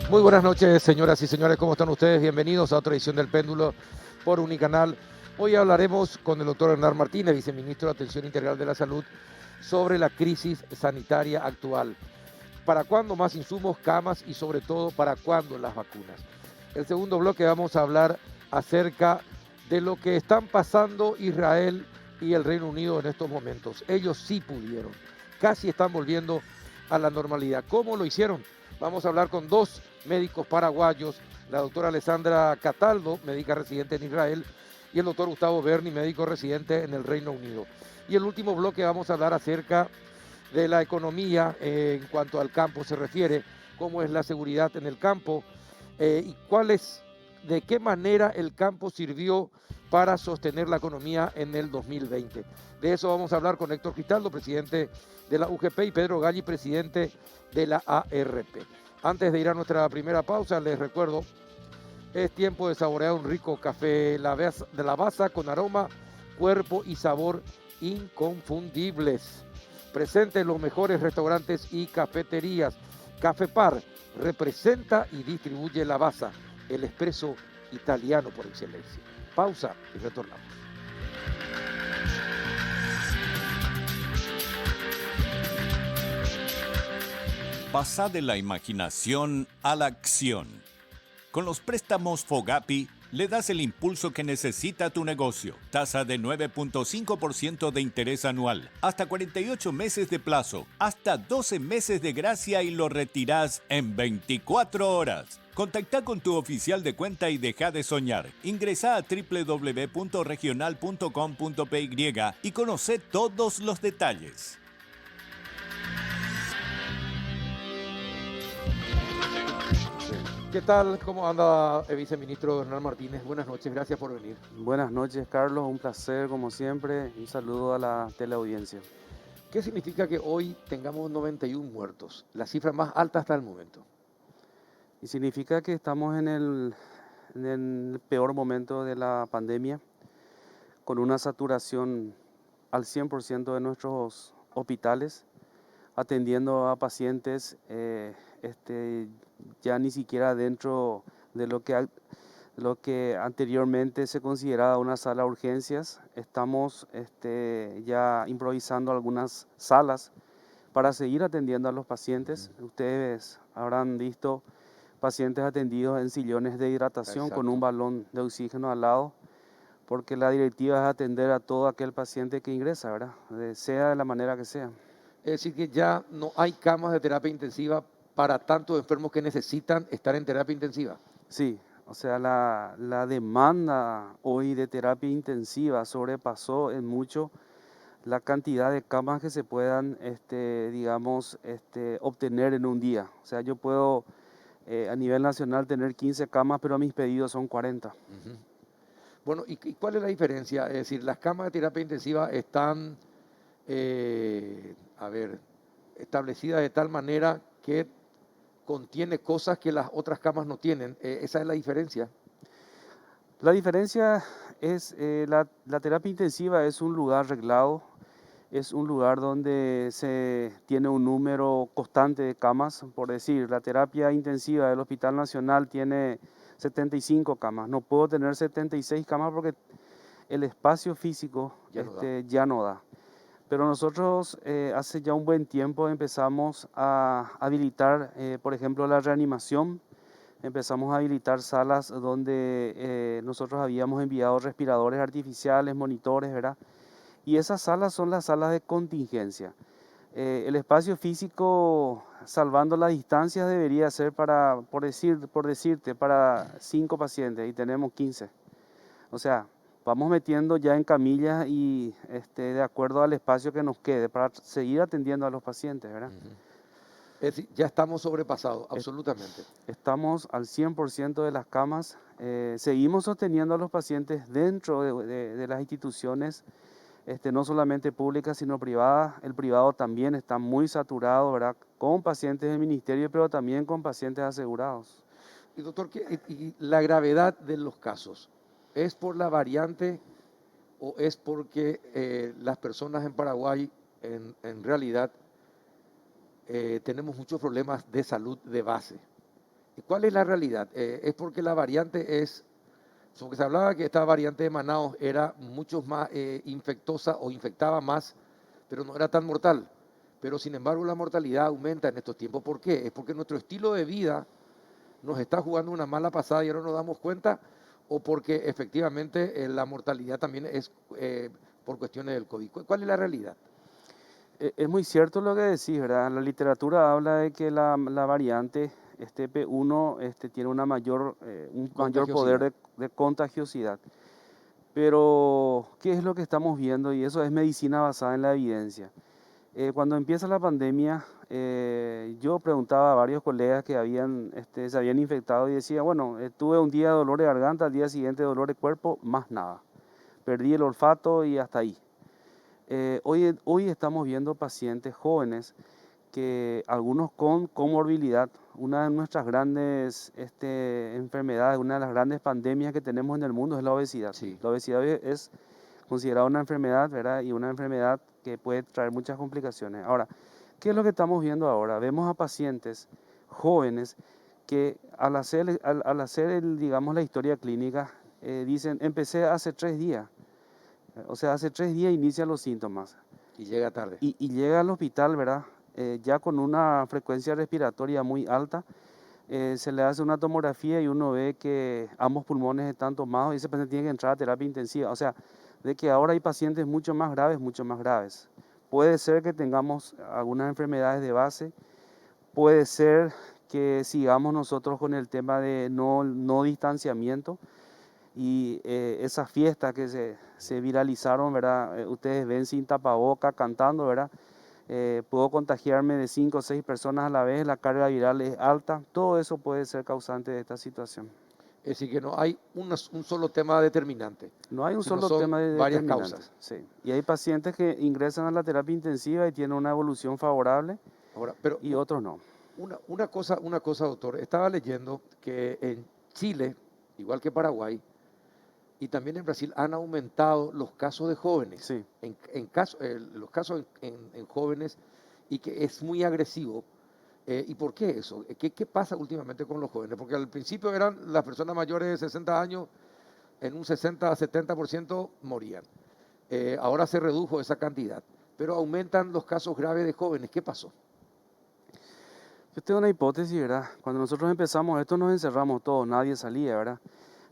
Muy buenas noches, señoras y señores, ¿cómo están ustedes? Bienvenidos a otra edición del Péndulo por Unicanal. Hoy hablaremos con el doctor Hernán Martínez, viceministro de Atención Integral de la Salud, sobre la crisis sanitaria actual. ¿Para cuándo más insumos, camas y sobre todo para cuándo las vacunas? El segundo bloque vamos a hablar acerca de lo que están pasando Israel y el Reino Unido en estos momentos. Ellos sí pudieron, casi están volviendo a la normalidad. ¿Cómo lo hicieron? Vamos a hablar con dos médicos paraguayos, la doctora Alessandra Cataldo, médica residente en Israel, y el doctor Gustavo Berni, médico residente en el Reino Unido. Y el último bloque vamos a hablar acerca de la economía en cuanto al campo se refiere, cómo es la seguridad en el campo y de qué manera el campo sirvió para sostener la economía en el 2020. De eso vamos a hablar con Héctor Cristaldo, presidente de la UGP, y Pedro Galli, presidente de la ARP. Antes de ir a nuestra primera pausa, les recuerdo, es tiempo de saborear un rico café de la Baza con aroma, cuerpo y sabor inconfundibles. Presente en los mejores restaurantes y cafeterías. Café Par representa y distribuye la Baza, el espresso italiano por excelencia. Pausa y retornamos. Pasa de la imaginación a la acción. Con los préstamos Fogapi, le das el impulso que necesita tu negocio. Tasa de 9.5% de interés anual, hasta 48 meses de plazo, hasta 12 meses de gracia y lo retirás en 24 horas. Contacta con tu oficial de cuenta y deja de soñar. Ingresa a www.regional.com.py y conoce todos los detalles. ¿Qué tal? ¿Cómo anda el viceministro Hernán Martínez? Buenas noches, gracias por venir. Buenas noches, Carlos. Un placer, como siempre. Un saludo a la teleaudiencia. ¿Qué significa que hoy tengamos 91 muertos? La cifra más alta hasta el momento. Y significa que estamos en el peor momento de la pandemia, con una saturación al 100% de nuestros hospitales, atendiendo a pacientes ya ni siquiera dentro de lo que anteriormente se consideraba una sala de urgencias. Estamos ya improvisando algunas salas para seguir atendiendo a los pacientes. Ustedes habrán visto pacientes atendidos en sillones de hidratación con un balón de oxígeno al lado, porque la directiva es atender a todo aquel paciente que ingresa, ¿verdad? Sea de la manera que sea. Es decir, que ya no hay camas de terapia intensiva para tantos enfermos que necesitan estar en terapia intensiva. Sí, o sea, la demanda hoy de terapia intensiva sobrepasó en mucho la cantidad de camas que se puedan, digamos, obtener en un día. O sea, yo puedo a nivel nacional tener 15 camas, pero mis pedidos son 40. Uh-huh. Bueno, ¿y cuál es la diferencia? Es decir, las camas de terapia intensiva están, establecidas de tal manera que contiene cosas que las otras camas no tienen. Esa es la diferencia. La diferencia es, la terapia intensiva es un lugar reglado, es un lugar donde se tiene un número constante de camas. Por decir, la terapia intensiva del Hospital Nacional tiene 75 camas. No puedo tener 76 camas porque el espacio físico ya no da. Pero nosotros hace ya un buen tiempo empezamos a habilitar, por ejemplo, la reanimación. Empezamos a habilitar salas donde nosotros habíamos enviado respiradores artificiales, monitores, ¿verdad? Y esas salas son las salas de contingencia. El espacio físico, salvando las distancias, debería ser para, por decirte, para 5 pacientes y tenemos 15. O sea, vamos metiendo ya en camillas y de acuerdo al espacio que nos quede para seguir atendiendo a los pacientes, ¿verdad? Uh-huh. Es decir, ya estamos sobrepasados, absolutamente. Estamos al 100% de las camas. Seguimos sosteniendo a los pacientes dentro de las instituciones, no solamente públicas, sino privadas. El privado también está muy saturado, ¿verdad? Con pacientes del ministerio, pero también con pacientes asegurados. Y doctor, y la gravedad de los casos, ¿es por la variante o es porque las personas en Paraguay en realidad tenemos muchos problemas de salud de base? ¿Y cuál es la realidad? ¿Es porque la variante es, porque se hablaba que esta variante de Manaus era mucho más infectosa o infectaba más, pero no era tan mortal? Pero sin embargo la mortalidad aumenta en estos tiempos. ¿Por qué? Es porque nuestro estilo de vida nos está jugando una mala pasada y ahora nos damos cuenta, o porque efectivamente la mortalidad también es por cuestiones del COVID. ¿Cuál es la realidad? Es muy cierto lo que decís, ¿verdad? La literatura habla de que la variante este P1 tiene un mayor poder Contagiosidad. de contagiosidad. Pero, ¿qué es lo que estamos viendo? Y eso es medicina basada en la evidencia. Cuando empieza la pandemia, yo preguntaba a varios colegas que se habían infectado y decía, bueno, tuve un día de dolor de garganta, al día siguiente dolor de cuerpo, más nada. Perdí el olfato y hasta ahí. Hoy estamos viendo pacientes jóvenes que algunos con comorbilidad, una de nuestras grandes enfermedades, una de las grandes pandemias que tenemos en el mundo es la obesidad. Sí. La obesidad es considerada una enfermedad, ¿verdad? Y una enfermedad que puede traer muchas complicaciones. Ahora, ¿qué es lo que estamos viendo ahora? Vemos a pacientes jóvenes que digamos, la historia clínica, dicen, empecé hace 3 días. O sea, hace 3 días inician los síntomas Y llega tarde. y llega al hospital, ¿verdad? Ya con una frecuencia respiratoria muy alta, se le hace una tomografía y uno ve que ambos pulmones están tomados y ese paciente tiene que entrar a terapia intensiva. O sea, de que ahora hay pacientes mucho más graves, mucho más graves. Puede ser que tengamos algunas enfermedades de base, puede ser que sigamos nosotros con el tema de no distanciamiento. Y esas fiestas que se viralizaron, ¿verdad? Ustedes ven sin tapaboca cantando, ¿verdad? Puedo contagiarme de 5 o 6 personas a la vez, la carga viral es alta. Todo eso puede ser causante de esta situación. Es decir, que no hay un solo tema determinante, No hay un sino solo son tema varias determinante. causas. Sí. Y hay pacientes que ingresan a la terapia intensiva y tienen una evolución favorable Ahora, pero y otros no. una cosa, doctor, estaba leyendo que en Chile, igual que Paraguay, y también en Brasil han aumentado los casos de jóvenes, Sí. los casos en jóvenes, y que es muy agresivo. ¿Y por qué eso? ¿Qué pasa últimamente con los jóvenes? Porque al principio eran las personas mayores de 60 años, en un 60 a 70% morían. Ahora se redujo esa cantidad, pero aumentan los casos graves de jóvenes. ¿Qué pasó? Yo tengo una hipótesis, ¿verdad? Cuando nosotros empezamos esto nos encerramos todos, nadie salía, ¿verdad?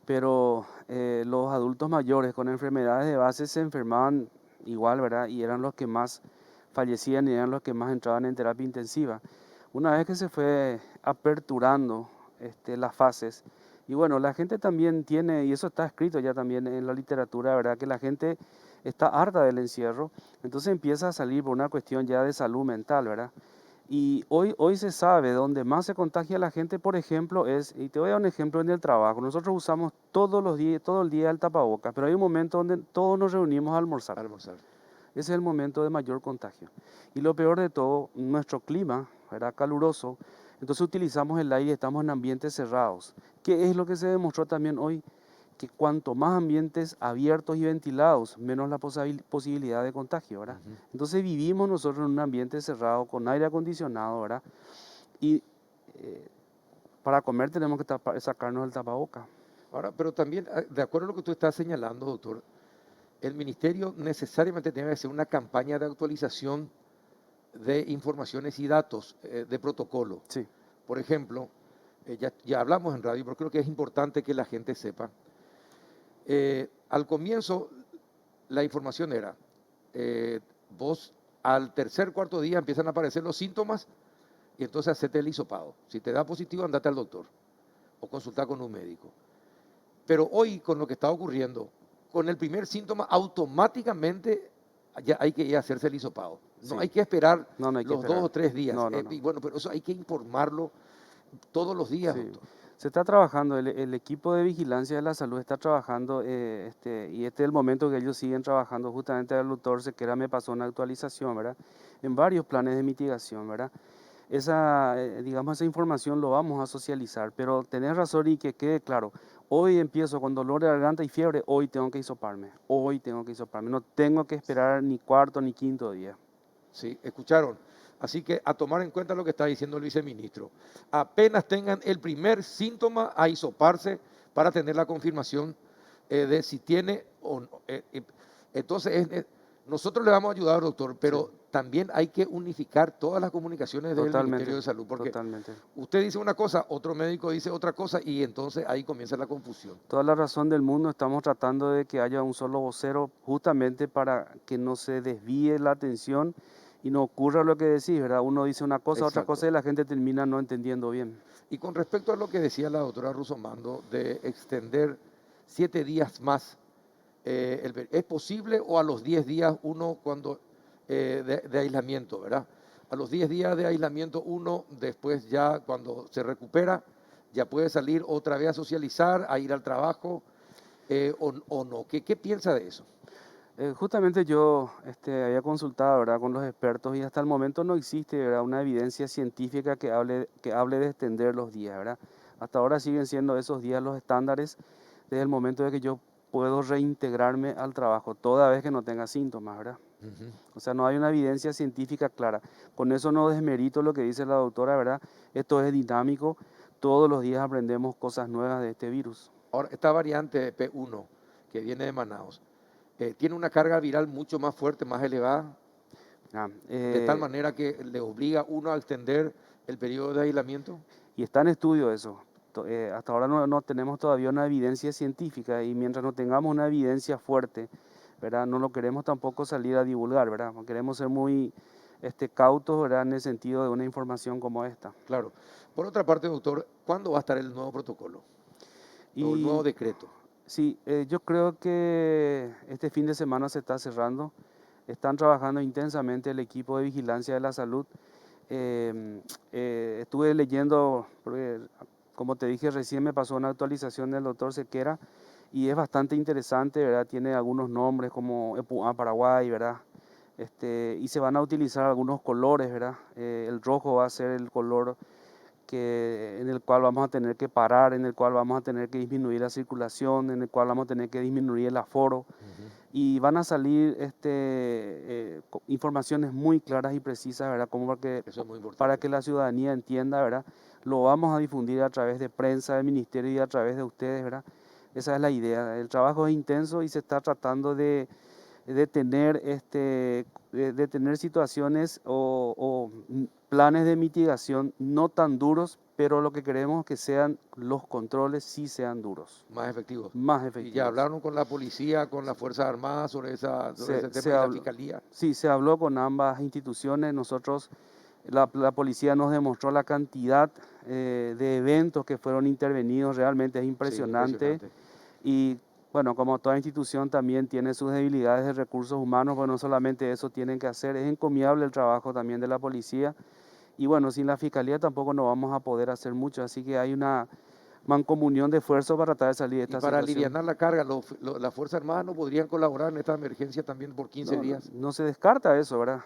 Pero los adultos mayores con enfermedades de base se enfermaban igual, ¿verdad? Y eran los que más fallecían y eran los que más entraban en terapia intensiva. Una vez que se fue aperturando las fases, y bueno, la gente también tiene, y eso está escrito ya también en la literatura, ¿verdad? Que la gente está harta del encierro, entonces empieza a salir por una cuestión ya de salud mental, ¿verdad? Y hoy se sabe, donde más se contagia la gente, por ejemplo, y te voy a dar un ejemplo en el trabajo. Nosotros usamos todos los días, todo el día el tapabocas, pero hay un momento donde todos nos reunimos a almorzar. Almorzar. Ese es el momento de mayor contagio. Y lo peor de todo, nuestro clima era caluroso, entonces utilizamos el aire y estamos en ambientes cerrados. ¿Qué es lo que se demostró también hoy? Que cuanto más ambientes abiertos y ventilados, menos la posibilidad de contagio, ¿verdad? Ujú. Entonces vivimos nosotros en un ambiente cerrado, con aire acondicionado, ¿verdad? Y eh, para comer tenemos que sacarnos el tapaboca. Ahora, pero también, de acuerdo a lo que tú estás señalando, doctor, el ministerio necesariamente tiene que hacer una campaña de actualización de informaciones y datos de protocolo. Sí, Por ejemplo, ya hablamos en radio, pero creo que es importante que la gente sepa. Al comienzo, la información era, vos al tercer, cuarto día empiezan a aparecer los síntomas y entonces hacete el hisopado. Si te da positivo, andate al doctor o consulta con un médico. Pero hoy, con lo que está ocurriendo, con el primer síntoma, automáticamente ya hay que ir a hacerse el hisopado. No sí. hay que esperar No hay que los 2 esperar. o 3 días. No, no, Y no. bueno, pero eso hay que informarlo todos los días, Sí. doctor. Se está trabajando, el equipo de vigilancia de la salud está trabajando y este es el momento que ellos siguen trabajando. Justamente el doctor Sequera me pasó una actualización, ¿verdad? En varios planes de mitigación, ¿verdad? Digamos, esa información lo vamos a socializar, pero tenés razón y que quede claro. Hoy empiezo con dolor de garganta y fiebre, hoy tengo que hisoparme, no tengo que esperar ni cuarto ni quinto día. Sí, escucharon. Así que a tomar en cuenta lo que está diciendo el viceministro. Apenas tengan el primer síntoma, a hisoparse para tener la confirmación de si tiene o no. Entonces, nosotros le vamos a ayudar, doctor, pero Sí. también hay que unificar todas las comunicaciones del Ministerio de Salud, porque Totalmente. usted dice una cosa, otro médico dice otra cosa y entonces ahí comienza la confusión. Toda la razón del mundo, estamos tratando de que haya un solo vocero justamente para que no se desvíe la atención y no ocurra lo que decís, ¿verdad? Uno dice una cosa, otra cosa Exacto. y la gente termina no entendiendo bien. Y con respecto a lo que decía la doctora Rusomando de extender 7 días más, ¿es posible o a los 10 días uno cuando de aislamiento, ¿verdad? A los 10 días de aislamiento uno después ya cuando se recupera ya puede salir otra vez a socializar, a ir al trabajo o no. ¿Qué piensa de eso? Justamente yo había consultado, ¿verdad?, con los expertos y hasta el momento no existe, ¿verdad?, una evidencia científica que hable de extender los días, ¿verdad? Hasta ahora siguen siendo esos días los estándares desde el momento de que yo puedo reintegrarme al trabajo, toda vez que no tenga síntomas, ¿verdad? Ujú. O sea, no hay una evidencia científica clara. Con eso no desmerito lo que dice la doctora, ¿verdad? Esto es dinámico, todos los días aprendemos cosas nuevas de este virus. Ahora, esta variante P1 que viene de Manaus, tiene una carga viral mucho más fuerte, más elevada, Ah, de tal manera que le obliga a uno a extender el periodo de aislamiento. Y está en estudio eso. Hasta ahora no tenemos todavía una evidencia científica y mientras no tengamos una evidencia fuerte, ¿verdad? No lo queremos tampoco salir a divulgar, ¿verdad? Queremos ser muy cautos, ¿verdad?, en el sentido de una información como esta. Claro. Por otra parte, doctor, ¿cuándo va a estar el nuevo protocolo o el nuevo Y decreto? sí, yo creo que este fin de semana se está cerrando. Están trabajando intensamente el equipo de vigilancia de la salud. Estuve leyendo, porque, como te dije recién, me pasó una actualización del doctor Sequera y es bastante interesante, ¿verdad? Tiene algunos nombres como Epuá, Paraguay, ¿verdad? Y se van a utilizar algunos colores, ¿verdad? El rojo va a ser el color en el cual vamos a tener que parar, en el cual vamos a tener que disminuir la circulación, en el cual vamos a tener que disminuir el aforo Ujú. y van a salir informaciones muy claras y precisas, ¿verdad? Como Eso es muy para importante. que la ciudadanía entienda, ¿verdad? Lo vamos a difundir a través de prensa, del ministerio y a través de ustedes, ¿verdad? Esa es la idea. El trabajo es intenso y se está tratando de tener, de tener situaciones o planes de mitigación no tan duros, pero lo que queremos es que sean los controles sí sean duros, Más efectivos. más Y ya efectivos. hablaron con la policía, con las Fuerzas Armadas sobre ese Se tema y la habló, fiscalía. sí, se habló con ambas instituciones. La policía nos demostró la cantidad de eventos que fueron intervenidos, realmente es Sí, impresionante. impresionante. Y bueno, como toda institución también tiene sus debilidades de recursos humanos, pues no solamente eso tienen que hacer, es encomiable el trabajo también de la policía. Y bueno, sin la fiscalía tampoco no vamos a poder hacer mucho, así que hay una mancomunión de esfuerzos para tratar de salir de Y esta para situación. alivianar la carga, las Fuerzas Armadas no podrían colaborar en esta emergencia también por 15 No, días. no se descarta eso, ¿verdad?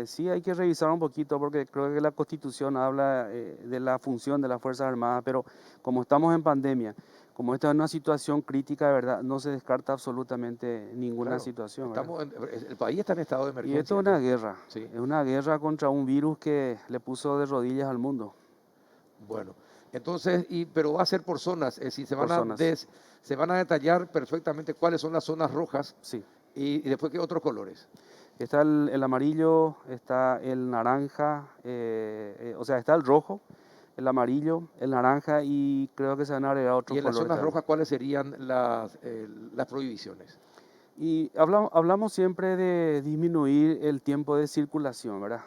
Sí hay que revisar un poquito porque creo que la Constitución habla de la función de las Fuerzas Armadas, pero como estamos en pandemia, como esta es una situación crítica, de verdad, no se descarta absolutamente ninguna Claro, situación, ¿verdad? el país está en estado de Y esto emergencia, ¿no? Sí, es una guerra contra un virus que le puso de rodillas al mundo, bueno. Entonces, pero va a ser por zonas, es decir, por zonas. se van a detallar perfectamente cuáles son las zonas rojas Sí. y después qué otros colores. Está el amarillo, está el naranja, o sea, está el rojo, el amarillo, el naranja y creo que se van a agregar Y otros en las colores zonas también. rojas, ¿cuáles serían las prohibiciones? Y hablamos siempre de disminuir el tiempo de circulación, ¿verdad?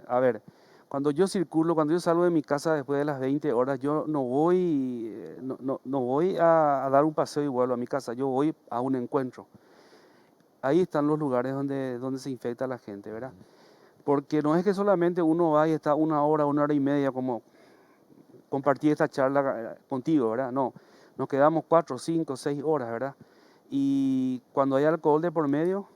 A ver, cuando yo circulo, cuando yo salgo de mi casa después de las 20 horas, yo no voy, no voy a dar un paseo y vuelvo a mi casa, yo voy a un encuentro. Ahí están los lugares donde se infecta la gente, ¿verdad? Porque no es que solamente uno va y está una hora y media, como compartir esta charla contigo, ¿verdad? No, nos quedamos 4, 5, 6 horas, ¿verdad? Y cuando hay alcohol de por medio,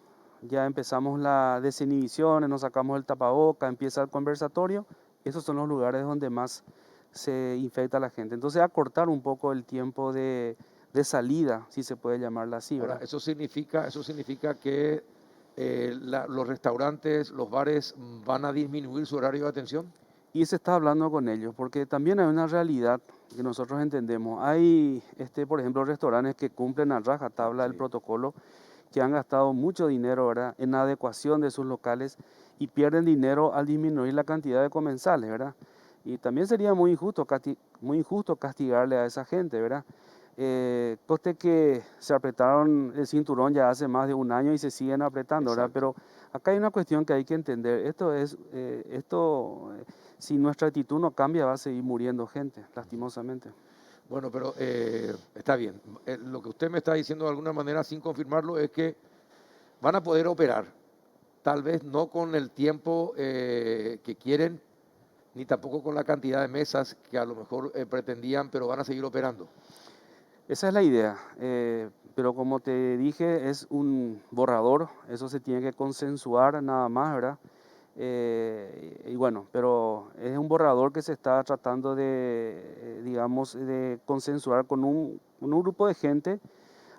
ya empezamos la desinhibición, nos sacamos el tapaboca, empieza el conversatorio. Esos son los lugares donde más se infecta la gente. Entonces, acortar un poco el tiempo de salida, si se puede llamarla así, Ahora, ¿verdad? eso significa que, los restaurantes, los bares van a disminuir su horario de atención. Y se está hablando con ellos, porque también hay una realidad que nosotros entendemos. Hay, por ejemplo, restaurantes que cumplen a rajatabla el Sí. protocolo, que han gastado mucho dinero, ¿verdad?, en la adecuación de sus locales y pierden dinero al disminuir la cantidad de comensales, ¿verdad? Y también sería muy injusto castigarle a esa gente, ¿verdad? Coste que se apretaron el cinturón ya hace más de un año y se siguen apretando, ¿verdad? Exacto. Pero acá hay una cuestión que hay que entender. Si nuestra actitud no cambia, va a seguir muriendo gente, lastimosamente. Bueno, pero está bien. Lo que usted me está diciendo de alguna manera, sin confirmarlo, es que van a poder operar. Tal vez no con el tiempo que quieren, ni tampoco con la cantidad de mesas que a lo mejor pretendían, pero van a seguir operando. Esa es la idea, pero como te dije, es un borrador, eso se tiene que consensuar nada más, ¿verdad? Y bueno, pero es un borrador que se está tratando digamos, de consensuar con un grupo de gente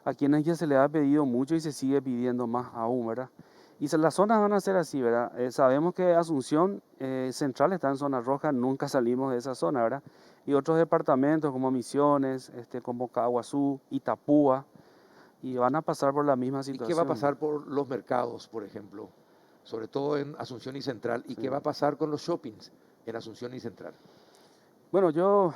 a quienes ya se les ha pedido mucho y se sigue pidiendo más aún, ¿verdad? Las zonas van a ser así, ¿verdad? Sabemos que Asunción Central está en zona roja, nunca salimos de esa zona, ¿verdad? Y otros departamentos como Misiones, como Caguazú, Itapúa, y van a pasar por la misma ¿Y qué va a situación. pasar por los mercados, por ejemplo? Sobre todo en Asunción y Central. ¿Y Sí. qué va a pasar con los shoppings en Asunción y Central? Bueno, yo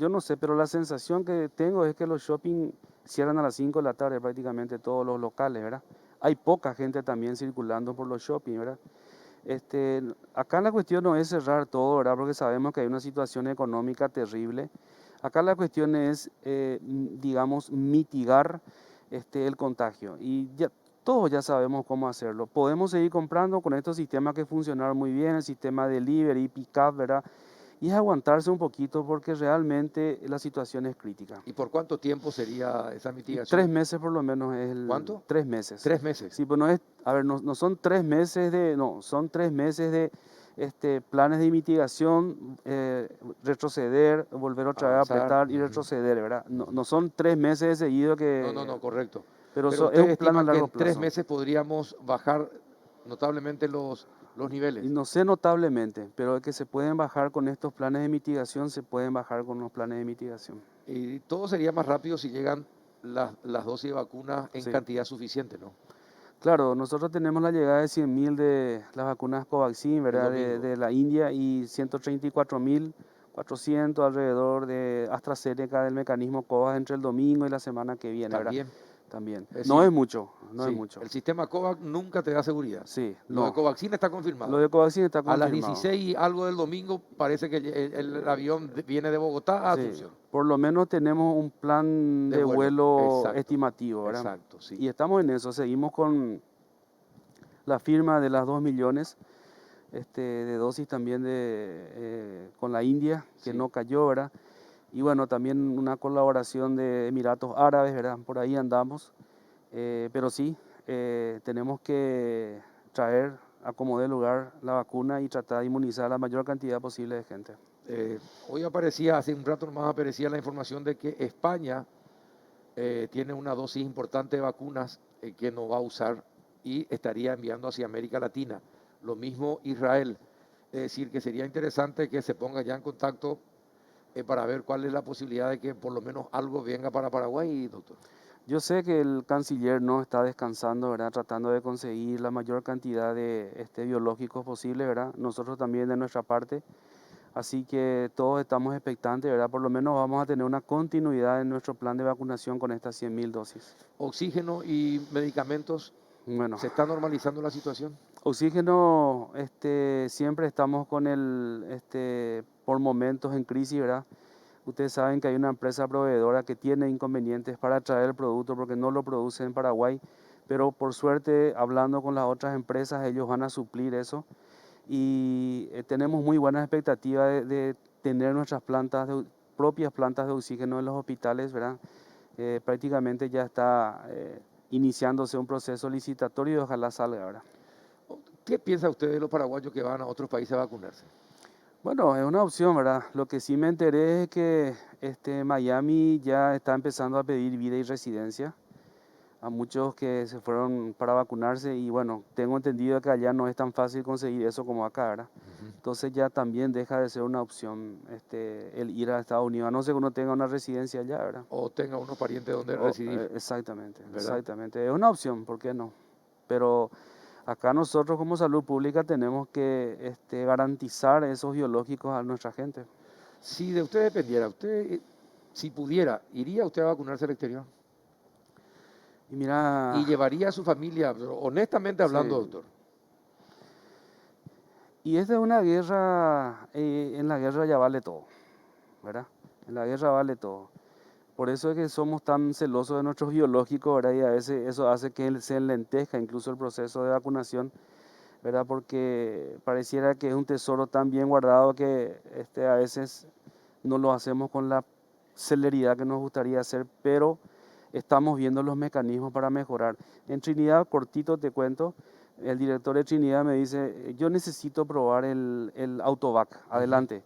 no sé, pero la sensación que tengo es que los shopping cierran a las 5 de la tarde prácticamente todos los locales, ¿verdad? Hay poca gente también circulando por los shopping, ¿verdad? Acá la cuestión no es cerrar todo, ¿verdad? Porque sabemos que hay una situación económica terrible. Acá la cuestión es, digamos, mitigar el contagio. Y ya, todos ya sabemos cómo hacerlo. Podemos seguir comprando con estos sistemas que funcionaron muy bien, el sistema de delivery, pick-up, ¿verdad? Y es aguantarse un poquito porque realmente la situación es crítica. ¿Y por cuánto tiempo sería esa Y mitigación? 3 meses por lo menos es ¿Cuánto? 3 meses. 3 meses. Sí, pues no es, a ver, no son 3 meses no, son 3 meses de planes de mitigación, retroceder, volver otra vez a Avanzar. apretar y retroceder, ¿verdad? No son 3 meses de seguido No, correcto. pero Pero es ustedes un plan a estiman que largo en 3 plazo. meses podríamos bajar notablemente los Y niveles. no sé notablemente, pero que se pueden bajar con estos planes de mitigación, se pueden bajar con los planes de mitigación. Y todo sería más rápido si llegan las dosis de vacunas en Sí. cantidad suficiente, ¿no? Claro, nosotros tenemos la llegada de 100.000 de las vacunas Covaxin, El ¿verdad? domingo. De la India y 134.400 alrededor de AstraZeneca del mecanismo COVAX entre el domingo y la semana que viene, ¿verdad? También. También. Es No decir, es mucho, no es sí, mucho. el sistema COVAX nunca te da seguridad. Sí, Lo de no. Covaxin está Lo confirmado. de Covaxin está A las confirmado. 16 y algo del domingo parece que el avión viene de Bogotá a Sí, Asunción. por lo menos tenemos un plan De de vuelo. vuelo Exacto. estimativo, ¿verdad? Exacto, sí. Y estamos en eso, seguimos con la firma de las 2 millones de dosis también con la India, que Sí. no cayó, ¿verdad? Y bueno, también una colaboración de Emiratos Árabes, ¿verdad? Por ahí andamos. Pero sí, tenemos que traer a como dé lugar la vacuna y tratar de inmunizar a la mayor cantidad posible de gente. Hoy aparecía, hace un rato nomás aparecía la información de que España tiene una dosis importante de vacunas que no va a usar y estaría enviando hacia América Latina. Lo mismo Israel. Es decir, que sería interesante que se ponga ya en contacto para ver cuál es la posibilidad de que por lo menos algo venga para Paraguay, doctor. Yo sé que el canciller no está descansando, ¿verdad? Tratando de conseguir la mayor cantidad de biológicos posible, ¿verdad? Nosotros también de nuestra parte. Así que todos estamos expectantes, ¿verdad? Por lo menos vamos a tener una continuidad en nuestro plan de vacunación con estas 100.000 dosis. Oxígeno y medicamentos, Bueno, ¿se está normalizando la situación? oxígeno, siempre estamos con por momentos en crisis, ¿verdad? Ustedes saben que hay una empresa proveedora que tiene inconvenientes para traer el producto porque no lo produce en Paraguay, pero por suerte, hablando con las otras empresas, ellos van a suplir eso y tenemos muy buenas expectativas de tener nuestras propias plantas de oxígeno en los hospitales, ¿verdad? Prácticamente ya está iniciándose un proceso licitatorio y ojalá salga, ¿verdad? ¿Qué piensa usted de los paraguayos que van a otros países a vacunarse? Bueno, es una opción, ¿verdad? Lo que sí me enteré es que Miami ya está empezando a pedir vida y residencia. a muchos que se fueron para vacunarse y bueno, tengo entendido que allá no es tan fácil conseguir eso como acá, ¿verdad? Ujú. Entonces ya también deja de ser una opción el ir a Estados Unidos, a no ser que uno tenga una residencia allá, ¿verdad? O tenga unos parientes donde residir, Exactamente, ¿verdad? exactamente. Es una opción, ¿por qué no? Pero acá nosotros como salud pública tenemos que garantizar esos biológicos a nuestra gente. Si de usted dependiera, usted, si pudiera, ¿iría usted a vacunarse al exterior? Y mira, Y llevaría a su familia, pero honestamente hablando, sí, doctor. y esta es una guerra, en la guerra ya vale todo, ¿verdad? En la guerra vale todo. Por eso es que somos tan celosos de nuestros biológicos, ¿verdad? Y a veces eso hace que se enlentezca incluso el proceso de vacunación, ¿verdad? Porque pareciera que es un tesoro tan bien guardado que a veces no lo hacemos con la celeridad que nos gustaría hacer, pero estamos viendo los mecanismos para mejorar. En Trinidad, cortito te cuento, el director de Trinidad me dice, yo necesito probar el Autovac, Ujú. adelante.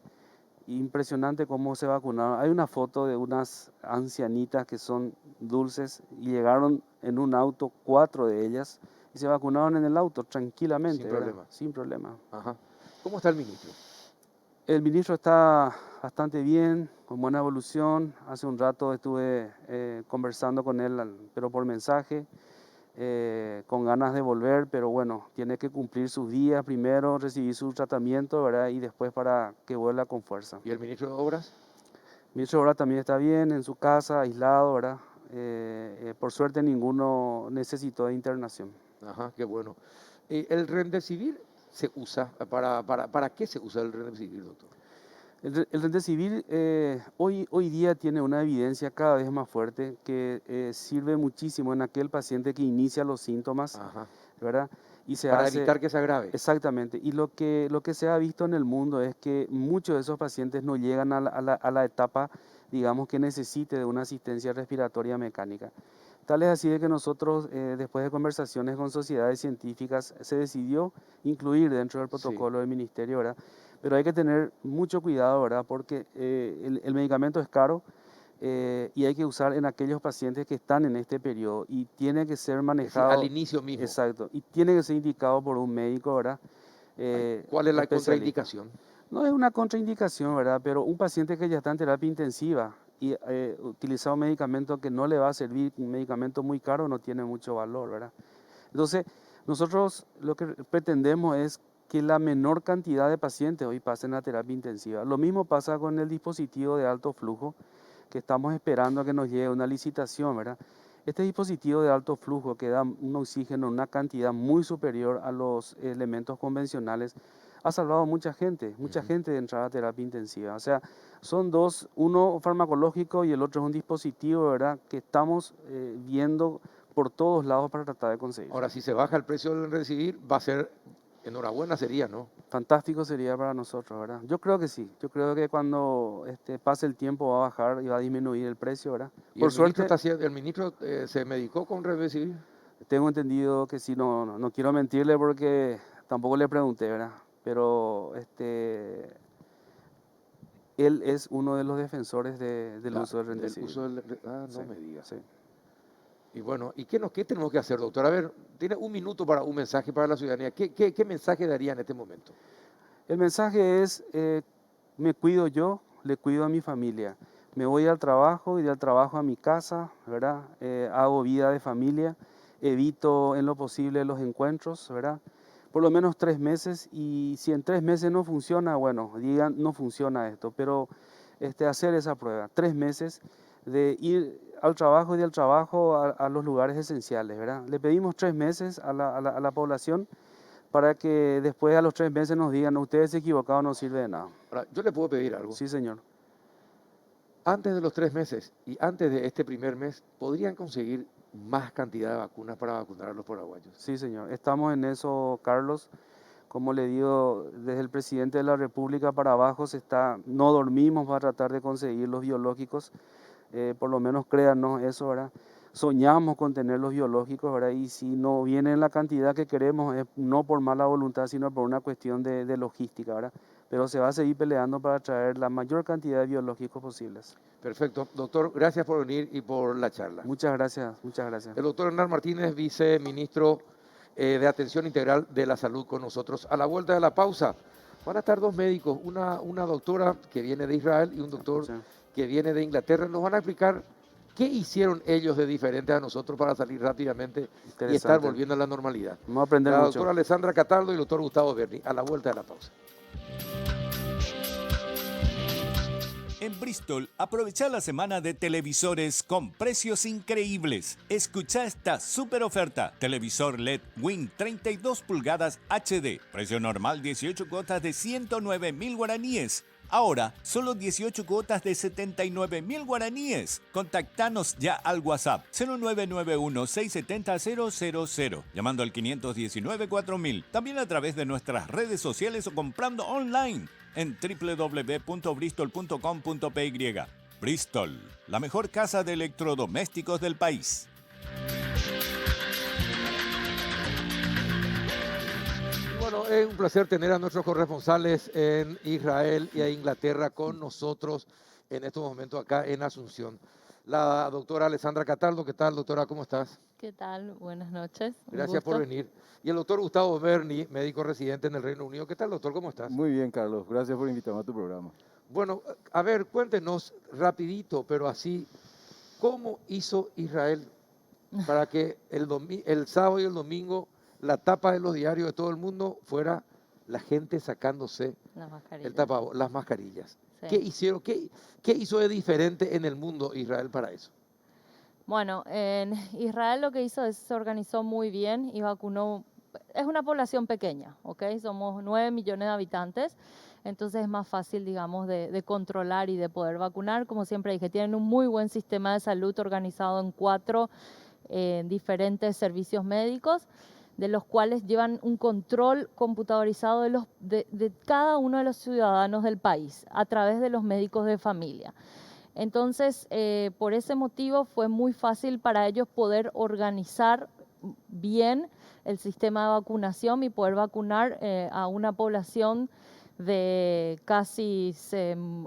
Impresionante cómo se vacunaron. Hay una foto de unas ancianitas que son dulces y llegaron en un auto, 4 de ellas, y se vacunaron en el auto Sin tranquilamente, ¿verdad? problema. Sin problema. Ajá. ¿Cómo está el ministro? El ministro está bastante bien, con buena evolución. Hace un rato estuve conversando con él, pero por mensaje, con ganas de volver, pero bueno, tiene que cumplir sus días primero, recibir su tratamiento, ¿verdad? Y después para que vuelva con fuerza. ¿Y el ministro de Obras? El ministro ahora también está bien, en su casa, aislado, ¿verdad? Por suerte ninguno necesitó de internación. Ajá, qué bueno. ¿El Remdesivir se usa? ¿Para qué se usa el Remdesivir, doctor? El Remdesivir hoy día tiene una evidencia cada vez más fuerte que sirve muchísimo en aquel paciente que inicia los síntomas, Ajá. ¿verdad? Y se Para hace evitar que se agrave. exactamente. Y lo que se ha visto en el mundo es que muchos de esos pacientes no llegan a la etapa, digamos, que necesite de una asistencia respiratoria mecánica. Tal es así de que nosotros, después de conversaciones con sociedades científicas, se decidió incluir dentro del Sí. protocolo del ministerio, ¿verdad? Pero hay que tener mucho cuidado, ¿verdad? Porque el medicamento es caro y hay que usar en aquellos pacientes que están en este periodo y tiene que ser Es decir, al manejado, inicio mismo. exacto, y tiene que ser indicado por un médico, ¿verdad? ¿Cuál es la Especialista. contraindicación? No es una contraindicación, ¿verdad? Pero un paciente que ya está en terapia intensiva y utiliza un medicamento que no le va a servir, un medicamento muy caro, no tiene mucho valor, ¿verdad? Entonces, nosotros lo que pretendemos es que la menor cantidad de pacientes hoy pasen a terapia intensiva. Lo mismo pasa con el dispositivo de alto flujo, que estamos esperando a que nos llegue una licitación, ¿verdad? Este dispositivo de alto flujo que da un oxígeno en una cantidad muy superior a los elementos convencionales ha salvado a mucha Ujú. gente de entrar a terapia intensiva. O sea, son dos, uno farmacológico y el otro es un dispositivo, ¿verdad? Que estamos viendo por todos lados para tratar de conseguir. Ahora, si se baja el precio del Remdesivir, va a ser, enhorabuena sería, ¿no? Fantástico sería para nosotros, ¿verdad? Yo creo que sí. Yo creo que cuando pase el tiempo va a bajar y va a disminuir el precio, ¿verdad? Y Por el ministro suerte, está haciendo, el ministro se medicó con Remdesivir. tengo entendido que sí, no quiero mentirle porque tampoco le pregunté, ¿verdad? Pero él es uno de los defensores del uso del Del Remdesivir. uso del... Ah, Sí, no me diga. sí. Y bueno, ¿qué tenemos que hacer, doctor? A ver, tiene un minuto para un mensaje para la ciudadanía. ¿Qué mensaje daría en este momento? El mensaje es, me cuido yo, le cuido a mi familia. Me voy al trabajo y del trabajo a mi casa, ¿verdad? Hago vida de familia, evito en lo posible los encuentros, ¿verdad? Por lo menos 3 meses y si en 3 meses no funciona, bueno, digan, no funciona esto, pero hacer esa prueba, 3 meses de ir al trabajo y del trabajo a los lugares esenciales, ¿verdad? Le pedimos 3 meses a la población para que después a los 3 meses nos digan, ustedes se equivocaron, no sirve de nada. Ahora, yo le puedo pedir algo. Sí, señor. Antes de los 3 meses y antes de este primer mes, ¿podrían conseguir más cantidad de vacunas para vacunar a los paraguayos? Sí, señor. Estamos en eso, Carlos. Como le digo, desde el presidente de la República para abajo no dormimos para tratar de conseguir los biológicos. Por lo menos créanos eso, ¿verdad? Soñamos con tener los biológicos, ¿verdad? Y si no viene en la cantidad que queremos, es no por mala voluntad, sino por una cuestión de logística, ¿verdad? pero se va a seguir peleando para traer la mayor cantidad de biológicos posibles. Perfecto. Doctor, gracias por venir y por la charla. Muchas gracias, muchas gracias. El doctor Hernán Martínez, viceministro de Atención Integral de la Salud con nosotros. A la vuelta de la pausa van a estar dos médicos, una doctora que viene de Israel y un doctor que viene de Inglaterra. Nos van a explicar qué hicieron ellos de diferente a nosotros para salir rápidamente y estar volviendo a la normalidad. Vamos a aprender la mucho. doctora Alessandra Cataldo y el doctor Gustavo Berni. A la vuelta de la pausa. En Bristol, aprovecha la semana de televisores con precios increíbles. Escucha esta super oferta. Televisor LED Win 32 pulgadas HD. Precio normal 18 cuotas de 109.000 guaraníes. Ahora, solo 18 cuotas de 79.000 guaraníes. Contactanos ya al WhatsApp 0991-670-000, llamando al 519-4000. También a través de nuestras redes sociales o comprando online en www.bristol.com.py. Bristol, la mejor casa de electrodomésticos del país. Bueno, es un placer tener a nuestros corresponsales en Israel y a Inglaterra con nosotros en estos momentos acá en Asunción. La doctora Alessandra Cataldo, ¿qué tal, doctora? ¿Cómo estás? ¿Qué tal? Buenas noches. Gracias por venir. Y el doctor Gustavo Berni, médico residente en el Reino Unido. ¿Qué tal, doctor? ¿Cómo estás? Muy bien, Carlos. Gracias por invitarme a tu programa. Bueno, a ver, cuéntenos rapidito, pero así, ¿cómo hizo Israel para que el sábado y el domingo la tapa de los diarios de todo el mundo fuera la gente sacándose las mascarillas? Sí. ¿Qué hicieron? ¿Qué hizo de diferente en el mundo Israel para eso? Bueno, en Israel lo que hizo es se organizó muy bien y vacunó. Es una población pequeña, ¿ok? Somos 9 millones de habitantes, entonces es más fácil, digamos, de controlar y de poder vacunar. Como siempre dije, tienen un muy buen sistema de salud organizado en 4 diferentes servicios médicos, de los cuales llevan un control computadorizado de cada uno de los ciudadanos del país a través de los médicos de familia. Entonces, por ese motivo fue muy fácil para ellos poder organizar bien el sistema de vacunación y poder vacunar a una población de casi,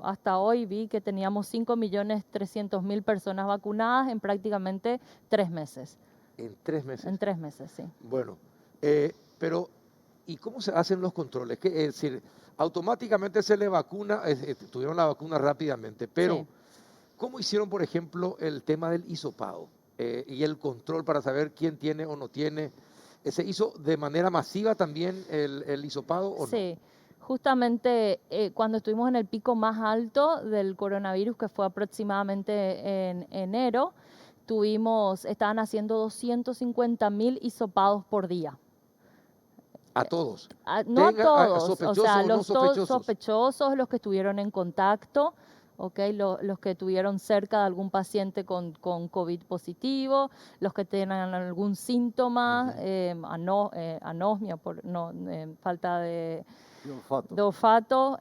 hasta hoy vi que teníamos 5.300.000 personas vacunadas en prácticamente 3 meses. ¿En 3 meses? En 3 meses, sí. Bueno, pero ¿y cómo se hacen los controles? Es decir, automáticamente se le vacuna, tuvieron la vacuna rápidamente, pero Sí. ¿cómo hicieron, por ejemplo, el tema del hisopado y el control para saber quién tiene o no tiene? ¿Se hizo de manera masiva también el hisopado o no? Sí, justamente cuando estuvimos en el pico más alto del coronavirus, que fue aproximadamente en enero, estaban haciendo 250.000 hisopados por día. ¿A todos? No a todos, ¿Sospechosos o sea, o no los sospechosos? sospechosos, los que estuvieron en contacto, ¿okay? Los que estuvieron cerca de algún paciente con COVID positivo, los que tengan algún síntoma, anosmia, falta de olfato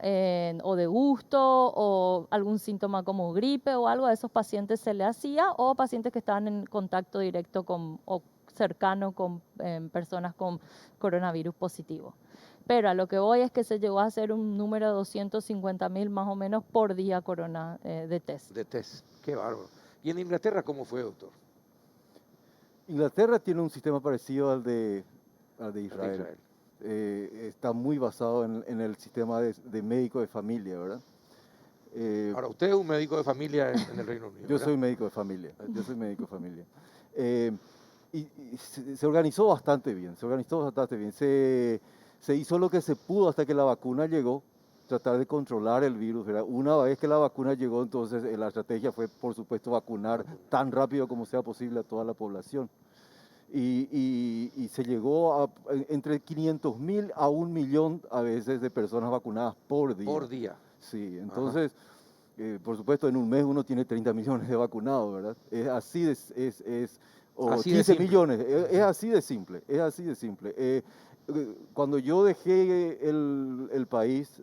o de gusto, o algún síntoma como gripe o algo, a esos pacientes se le hacía, o pacientes que estaban en contacto directo o cercano con personas con coronavirus positivo. Pero a lo que voy es que se llegó a hacer un número de 250.000 más o menos por día de test. De test, qué bárbaro. ¿Y en Inglaterra cómo fue, doctor? Inglaterra tiene un sistema parecido al de Israel. Está muy basado en el sistema de médico de familia, ¿verdad? Ahora, usted es un médico de familia en el Reino Unido. Yo soy médico de familia, y se organizó bastante bien, se hizo lo que se pudo hasta que la vacuna llegó, tratar de controlar el virus, ¿verdad? Una vez que la vacuna llegó, entonces la estrategia fue, por supuesto, vacunar tan rápido como sea posible a toda la población. Y se llegó a entre 500.000 a 1 millón a veces de personas vacunadas por día. Por día. Sí, entonces, por supuesto, en un mes uno tiene 30 millones de vacunados, ¿verdad? Es así de... o así 15 de millones, es así de simple, es así de simple. Cuando yo dejé el país,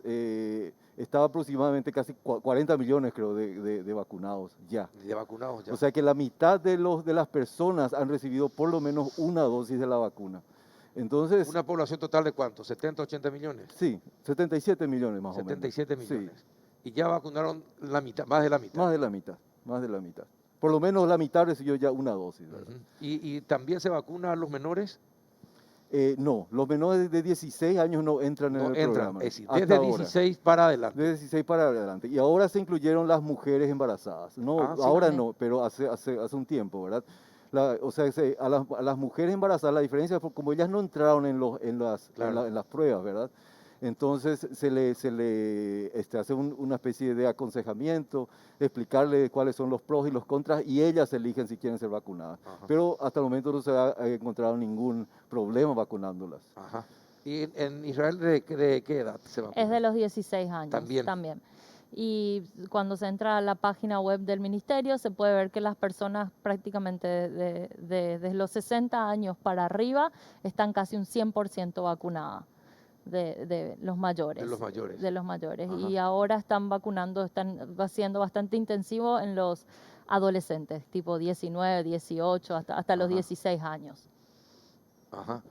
estaba aproximadamente casi 40 millones, creo, de vacunados ya. De vacunados ya. O sea que la mitad de las personas han recibido por lo menos una dosis de la vacuna. Entonces, ¿Una población total de cuánto? ¿70, 80 millones? sí, 77 millones más o menos. 77 Sí, millones. Y ya vacunaron la mitad, más de la mitad. más de la mitad, más de la mitad. Por lo menos la mitad recibió ya una dosis, ¿verdad? Ujú. ¿Y también se vacuna a los menores? No, los menores de 16 años no entran en No el entran, programa. es decir, hasta desde ahora. 16 para adelante. De 16 para adelante. Y ahora se incluyeron las mujeres embarazadas. No, Ah, sí. ahora Vale. no, pero hace un tiempo, ¿verdad? O sea, a las mujeres embarazadas, la diferencia fue como ellas no entraron Claro. en las pruebas, ¿verdad? Entonces se le hace una especie de aconsejamiento, explicarle cuáles son los pros y los contras, y ellas eligen si quieren ser vacunadas. Ajá. Pero hasta el momento no se ha encontrado ningún problema vacunándolas. Ajá. ¿Y en Israel de qué edad se vacuna? Es de los 16 años También. Y cuando se entra a la página web del ministerio se puede ver que las personas prácticamente desde los 60 años para arriba están casi un 100% vacunadas de los mayores. De los mayores. De los mayores. Ajá. Y ahora están vacunando, están haciendo bastante intensivo en los adolescentes, tipo 19, 18, hasta los Ajá. 16 años. Ajá.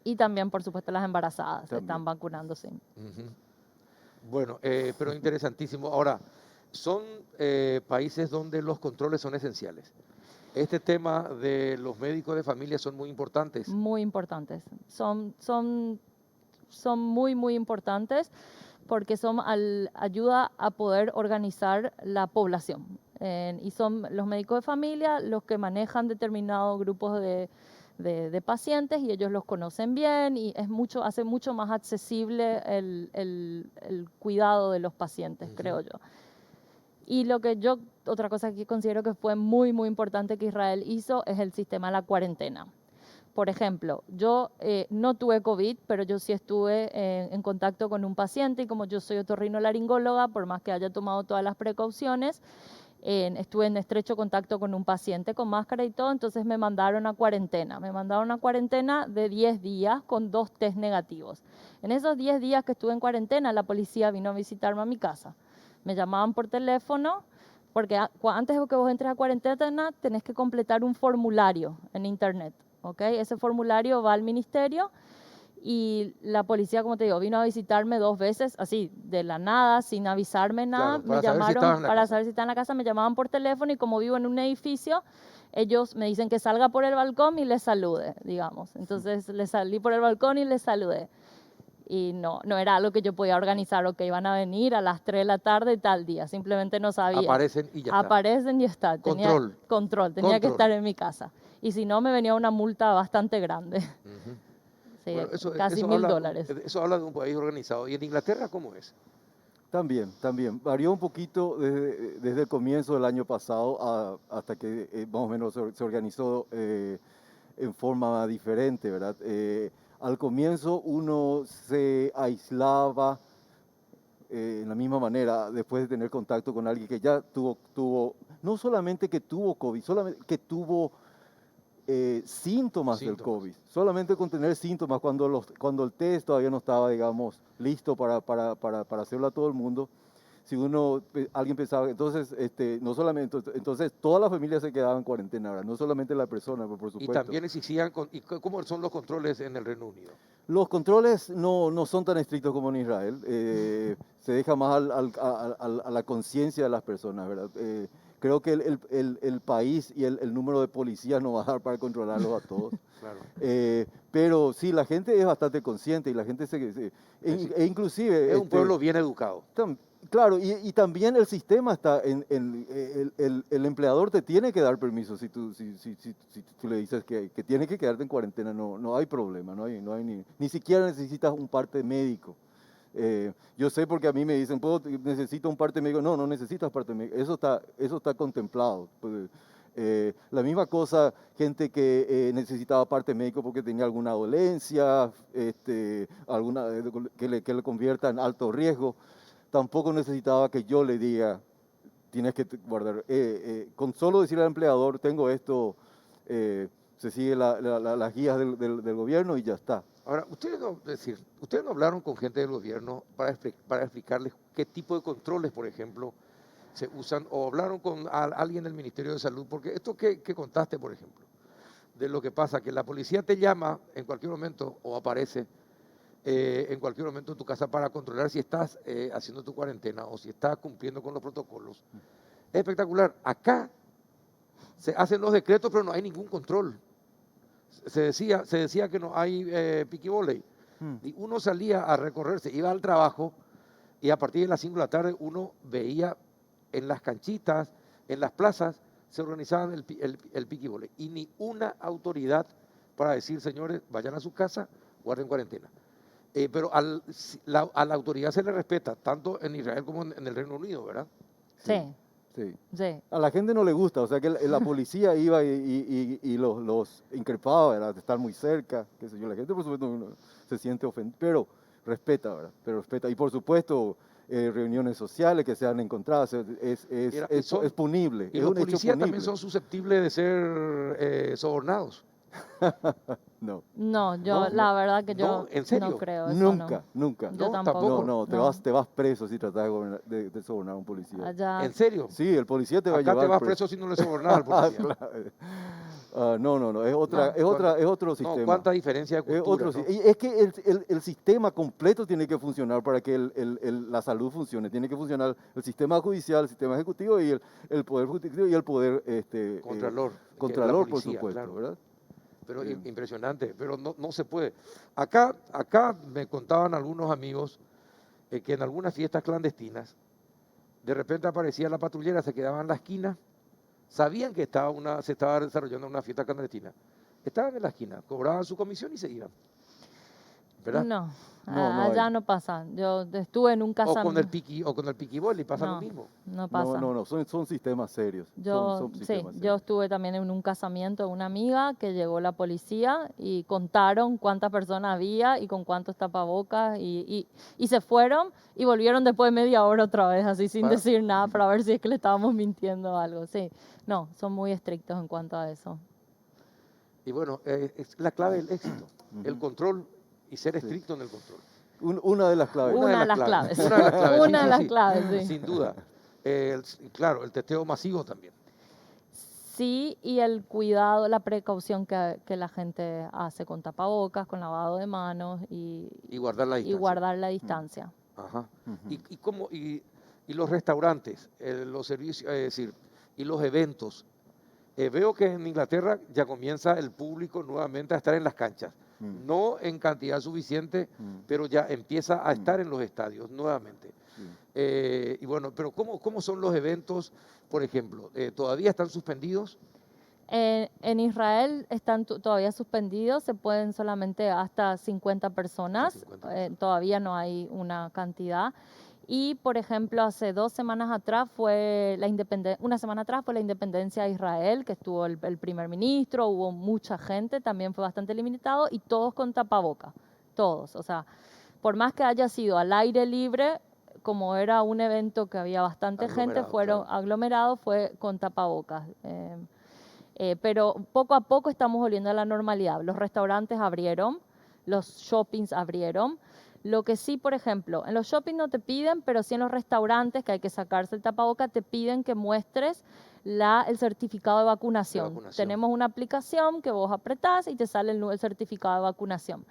Y también, por supuesto, las embarazadas También. están vacunándose. Ujú. Bueno, pero interesantísimo. Ahora, son países donde los controles son esenciales. Este tema de los médicos de familia son muy importantes. Muy importantes. Son muy, muy importantes porque ayuda a poder organizar la población. Y son los médicos de familia los que manejan determinados grupos de pacientes y ellos los conocen bien y hace mucho más accesible el cuidado de los pacientes, creo yo. Y otra cosa que considero que fue muy, muy importante que Israel hizo es el sistema de la cuarentena. Por ejemplo, yo no tuve COVID, pero yo sí estuve en contacto con un paciente y como yo soy otorrinolaringóloga, por más que haya tomado todas las precauciones, estuve en estrecho contacto con un paciente con máscara y todo, entonces me mandaron a cuarentena. Me mandaron a cuarentena de 10 días con 2 test negativos. En esos 10 días que estuve en cuarentena, la policía vino a visitarme a mi casa. Me llamaban por teléfono, porque antes de que vos entres a cuarentena tenés que completar un formulario en internet, ¿ok? Ese formulario va al ministerio y la policía, como te digo, vino a visitarme 2 veces, así, de la nada, sin avisarme nada. Claro, para Me saber si estabas llamaron en la para casa. saber si estaba en la casa, me llamaban por teléfono y como vivo en un edificio, ellos me dicen que salga por el balcón y les salude, digamos. Entonces le salí por el balcón y les saludé. Y no era algo que yo podía organizar o que iban a venir a las 3 de la tarde tal día, simplemente no sabía. Aparecen y ya está. Aparecen y está. Control. Tenía que estar en mi casa. Y si no, me venía una multa bastante grande. Ujú. Sí, Bueno, casi eso $1000. eso habla de un país organizado. ¿Y en Inglaterra cómo es? También. Varió un poquito desde el comienzo del año pasado hasta que más o menos se organizó en forma diferente, ¿verdad? Al comienzo uno se aislaba en la misma manera después de tener contacto con alguien que ya no solamente que tuvo COVID, solamente que tuvo síntomas del COVID. Solamente con tener síntomas, cuando el test todavía no estaba, digamos, listo para hacerlo a todo el mundo, si alguien pensaba, entonces, no solamente, entonces toda la familia se quedaba en cuarentena ahora, no solamente la persona, por supuesto. Y también exigían, ¿cómo son los controles en el Reino Unido? Los controles no son tan estrictos como en Israel, se deja más a la conciencia de las personas, ¿verdad? Creo que el país y el número de policías no va a dar para controlarlos a todos. Claro. Pero sí, la gente es bastante consciente y la gente e inclusive... Es un pueblo bien educado. Claro, y también el sistema está el empleador te tiene que dar permiso si tú le dices que tienes que quedarte en cuarentena, no hay problema, no hay ni siquiera necesitas un parte médico. Yo sé porque a mí me dicen, necesito un parte médico. No necesitas parte médico, eso está contemplado. La misma cosa, gente que necesitaba parte médico porque tenía alguna dolencia, alguna que le convierta en alto riesgo. Tampoco necesitaba que yo le diga, tienes que guardar. Con solo decirle al empleador, tengo esto, se sigue las guías del gobierno y ya está. Ahora, ustedes no hablaron con gente del gobierno para explicarles qué tipo de controles, por ejemplo, se usan, o hablaron con alguien del Ministerio de Salud, porque esto que contaste, por ejemplo, de lo que pasa, que la policía te llama en cualquier momento o aparece en cualquier momento en tu casa para controlar si estás haciendo tu cuarentena o si estás cumpliendo con los protocolos. Es espectacular. Acá se hacen los decretos, pero no hay ningún control. Se decía que no hay piquibóley. Y uno salía a recorrerse, iba al trabajo y a partir de las 5 de la tarde uno veía en las canchitas, en las plazas, se organizaban el piquibóley. Y ni una autoridad para decir, señores, vayan a su casa, guarden cuarentena. Pero a la autoridad se le respeta, tanto en Israel como en el Reino Unido, ¿verdad? Sí, Sí. sí. A la gente no le gusta, o sea que la policía iba y los increpaba, ¿verdad? De estar muy cerca, qué sé yo. La gente por supuesto no se siente ofendida, pero respeta, ¿verdad? Pero respeta. Y por supuesto, reuniones sociales que sean encontradas, es punible. Y es los un hecho policías también punible. son susceptibles de ser sobornados. No, No, yo No, la verdad que no, yo ¿en no serio? creo eso, no. nunca. Yo No, tampoco. No, tampoco. te vas preso si tratas de sobornar a un policía. Allá, ¿En serio? Sí, el policía te va a Acá te llevar vas preso. preso si no le sobornas al policía. Claro. No, es ¿Cuánta- es otro No, sistema. cuánta diferencia de Es cultura, otro, ¿no? y es que el sistema completo tiene que funcionar para que la salud funcione. Tiene que funcionar el sistema judicial, el sistema ejecutivo y el poder ejecutivo y el poder Contralor, que es la contralor, por policía, supuesto, claro. ¿verdad? Pero Sí. impresionante, pero no se puede. Acá me contaban algunos amigos que en algunas fiestas clandestinas, de repente aparecía la patrullera, se quedaba en la esquina, sabían que se estaba desarrollando una fiesta clandestina, estaban en la esquina, cobraban su comisión y se iban, ¿verdad? no, No allá hay. no pasa. Yo estuve en un casamiento. O con el piquiboli pasa lo No, mismo. no pasa. Son sistemas serios. Yo, Son sí, sistemas yo serios. estuve también en un casamiento de una amiga que llegó la policía y contaron cuántas personas había y con cuántos tapabocas y se fueron y volvieron después de media hora otra vez, así sin Para- decir nada para ver si es que le estábamos mintiendo o algo. Sí, no, son muy estrictos en cuanto a eso. Y bueno, es la clave del éxito, el Ujú. control y ser Sí. estricto en el control. Una de las claves. Una de las claves. Una de las claves, sí, Una de sí, las sí, claves, sí. sin duda. Claro, el testeo masivo también. Sí, y el cuidado, la precaución que la gente hace con tapabocas, con lavado de manos Y guardar la y distancia. guardar la distancia. Ajá. Ujú. Y los restaurantes, los servicios, es decir, y los eventos. Veo que en Inglaterra ya comienza el público nuevamente a estar en las canchas. Mm. No en cantidad suficiente, Mm. pero ya empieza a estar en los estadios nuevamente. Sí. Y bueno, pero ¿cómo son los eventos, por ejemplo? ¿Todavía están suspendidos? En Israel están todavía suspendidos, se pueden solamente hasta 50 personas, 50 personas. todavía no hay una cantidad. Y, por ejemplo, hace 2 semanas atrás una semana atrás fue la independencia de Israel, que estuvo el primer ministro, hubo mucha gente, también fue bastante limitado y todos con tapaboca, todos. O sea, por más que haya sido al aire libre, como era un evento que había bastante gente, Aglomerado, fueron claro. aglomerados, fue con tapabocas. Pero poco a poco estamos volviendo a la normalidad. Los restaurantes abrieron, los shoppings abrieron. Lo que sí, por ejemplo, en los shoppings no te piden, pero sí en los restaurantes, que hay que sacarse el tapaboca, te piden que muestres el certificado de vacunación. vacunación. Tenemos una aplicación que vos apretás y te sale el certificado de vacunación.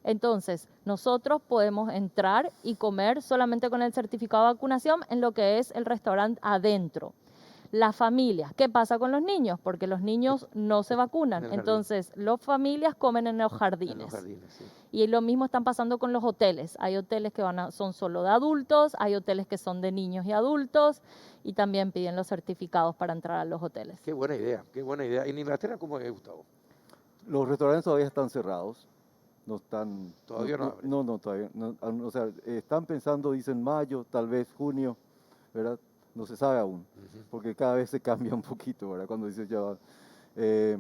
Entonces, nosotros podemos entrar y comer solamente con el certificado de vacunación en lo que es el restaurante adentro. Las familias, ¿qué pasa con los niños? Porque los niños no se vacunan, En el jardín. entonces las familias comen en los En jardines. los jardines, sí. Y lo mismo están pasando con los hoteles. Hay hoteles que son solo de adultos, hay hoteles que son de niños y adultos y también piden los certificados para entrar a los hoteles. Qué buena idea, qué buena idea. ¿En Inglaterra cómo es, Gustavo? Los restaurantes todavía están cerrados. No están. Todavía no abren. No, todavía. O sea, están pensando, dicen mayo, tal vez junio, ¿verdad? No se sabe aún, Ujú. porque cada vez se cambia un poquito, ¿verdad? Cuando dices ya va. Eh,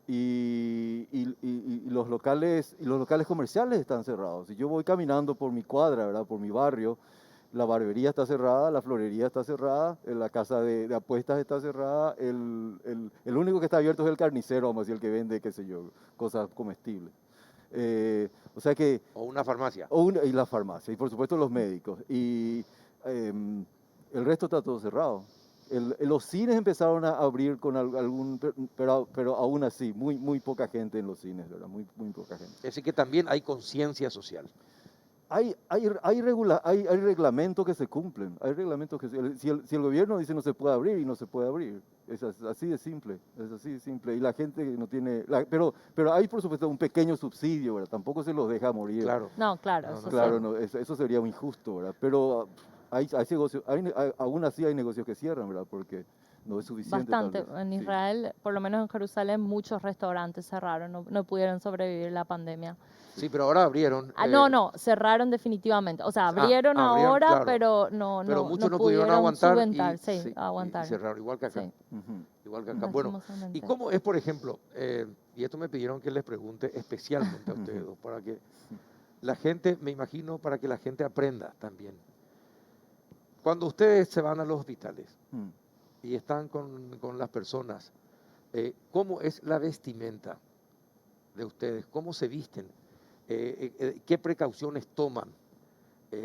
y los locales comerciales están cerrados. Si yo voy caminando por mi cuadra, ¿verdad? Por mi barrio, la barbería está cerrada, la florería está cerrada, la casa de apuestas está cerrada, el único que está abierto es el carnicero, vamos a decir, el que vende, qué sé yo, cosas comestibles. O sea que... O una farmacia. Y la farmacia, y por supuesto los médicos. Y el resto está todo cerrado. Los cines empezaron a abrir con algún, pero aún así, muy poca gente en los cines, ¿verdad? Muy poca gente. Es decir, que también hay conciencia social. Hay reglamentos que se cumplen, hay reglamentos que si el gobierno dice no se puede abrir y no se puede abrir, así de simple, es así de simple, y la gente no tiene, pero hay por supuesto un pequeño subsidio, ¿verdad? Tampoco se los deja morir. Claro. No, claro, No, eso Claro, sí. no, eso sería muy injusto, ¿verdad? Pero hay negocios, aún así hay negocios que cierran, ¿verdad? Porque no es suficiente. Bastante. Tal vez. En Sí. Israel, por lo menos en Jerusalén, muchos restaurantes cerraron, no pudieron sobrevivir la pandemia. Sí, pero ahora abrieron. No, cerraron definitivamente. O sea, abrieron abrieron, ahora, claro. pero Pero no muchos no pudieron aguantar solventar, sí, y aguantar. cerraron, igual que acá. Sí, Ujú. Igual que acá. Bueno, ¿y lastimosamente. cómo es, por ejemplo, y esto me pidieron que les pregunte especialmente a ustedes dos, para que la gente, me imagino, para que la gente aprenda también. Cuando ustedes se van a los hospitales Mm. y están con las personas, ¿cómo es la vestimenta de ustedes? ¿Cómo se visten? ¿Qué precauciones toman,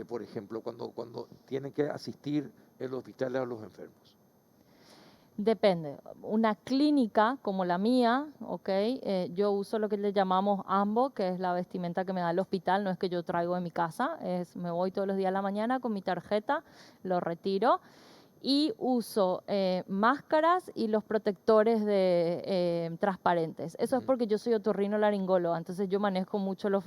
por ejemplo, cuando tienen que asistir en los hospitales a los enfermos? Depende. Una clínica como la mía, ¿ok? Yo uso lo que le llamamos ambo, que es la vestimenta que me da el hospital, no es que yo traigo de mi casa, me voy todos los días a la mañana con mi tarjeta, lo retiro y uso máscaras y los protectores transparentes. Eso es Ujú. porque yo soy otorrinolaringóloga, entonces yo manejo mucho Claro,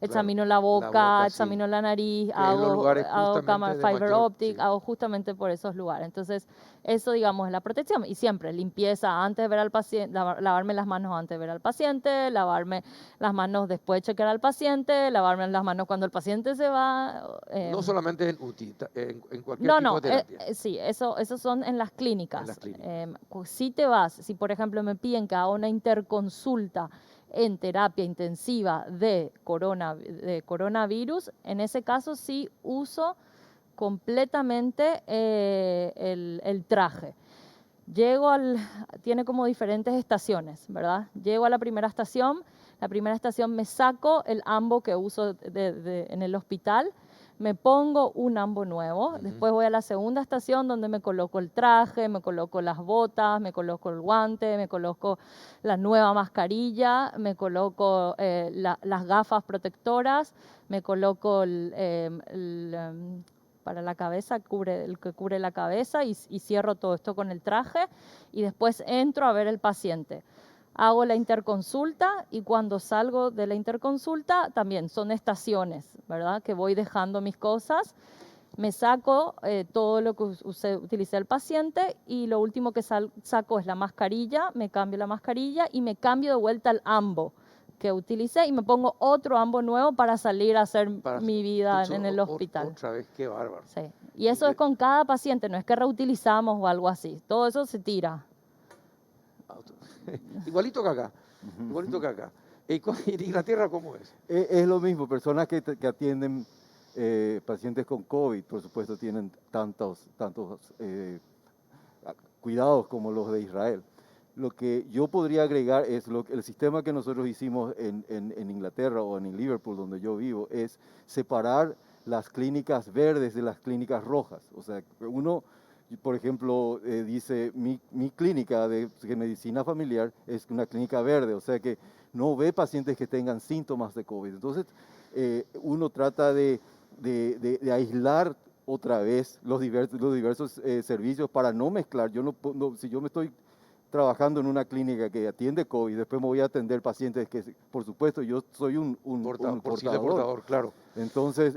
examino la la boca, boca, sí. examino la nariz, Que es los lugares hago cámara justamente de fiber mayor, optic, sí. hago justamente por esos lugares. Entonces, eso, digamos, es la protección. Y siempre, limpieza antes de ver al paciente, lavarme las manos antes de ver al paciente, lavarme las manos después de chequear al paciente, lavarme las manos cuando el paciente se va. No solamente en UTI, en cualquier No, tipo no, de terapia. sí, eso son en las clínicas. En las clínicas. Si te vas, si por ejemplo me piden que haga una interconsulta en terapia intensiva de coronavirus, en ese caso sí uso completamente el traje. Tiene como diferentes estaciones, ¿verdad? Llego a la primera estación me saco el ambo que uso en el hospital, me pongo un ambo nuevo, Ujú. después voy a la segunda estación donde me coloco el traje, me coloco las botas, me coloco el guante, me coloco la nueva mascarilla, me coloco las gafas protectoras, me coloco para la cabeza, el que cubre la cabeza y cierro todo esto con el traje y después entro a ver el paciente. Hago la interconsulta y cuando salgo de la interconsulta también son estaciones, ¿verdad? Que voy dejando mis cosas, me saco todo lo que utilicé el paciente y lo último que saco es la mascarilla, me cambio la mascarilla y me cambio de vuelta al ambo que utilicé y me pongo otro ambo nuevo para salir a hacer mi vida en el hospital. Otra vez, qué bárbaro. Sí. Y eso es con cada paciente, no es que reutilizamos o algo así, todo eso se tira. Igualito que acá, igualito que acá. ¿Y en Inglaterra cómo es? Es lo mismo, personas que atienden pacientes con COVID, por supuesto, tienen tantos cuidados como los de Israel. Lo que yo podría agregar es el sistema que nosotros hicimos en Inglaterra o en Liverpool, donde yo vivo, es separar las clínicas verdes de las clínicas rojas. O sea, uno, por ejemplo, dice, mi clínica de medicina familiar es una clínica verde, o sea que no ve pacientes que tengan síntomas de COVID. Entonces, uno trata de aislar otra vez los diversos servicios para no mezclar. Si yo me estoy trabajando en una clínica que atiende COVID, después me voy a atender pacientes que, por supuesto, yo soy un portador, claro. Entonces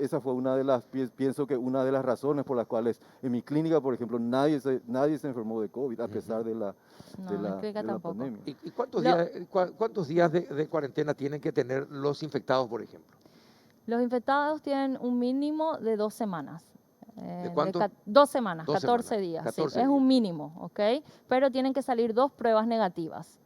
esa fue una de las, pienso que una de las razones por las cuales en mi clínica, por ejemplo, nadie se enfermó de COVID, a pesar de la pandemia. ¿Y cuántos días de cuarentena tienen que tener los infectados, por ejemplo? Los infectados tienen un mínimo de 2 semanas. ¿De cuánto? 2 semanas, 2 14 semanas, días. 14 sí, es un mínimo, ¿ok? Pero tienen que salir 2 pruebas negativas.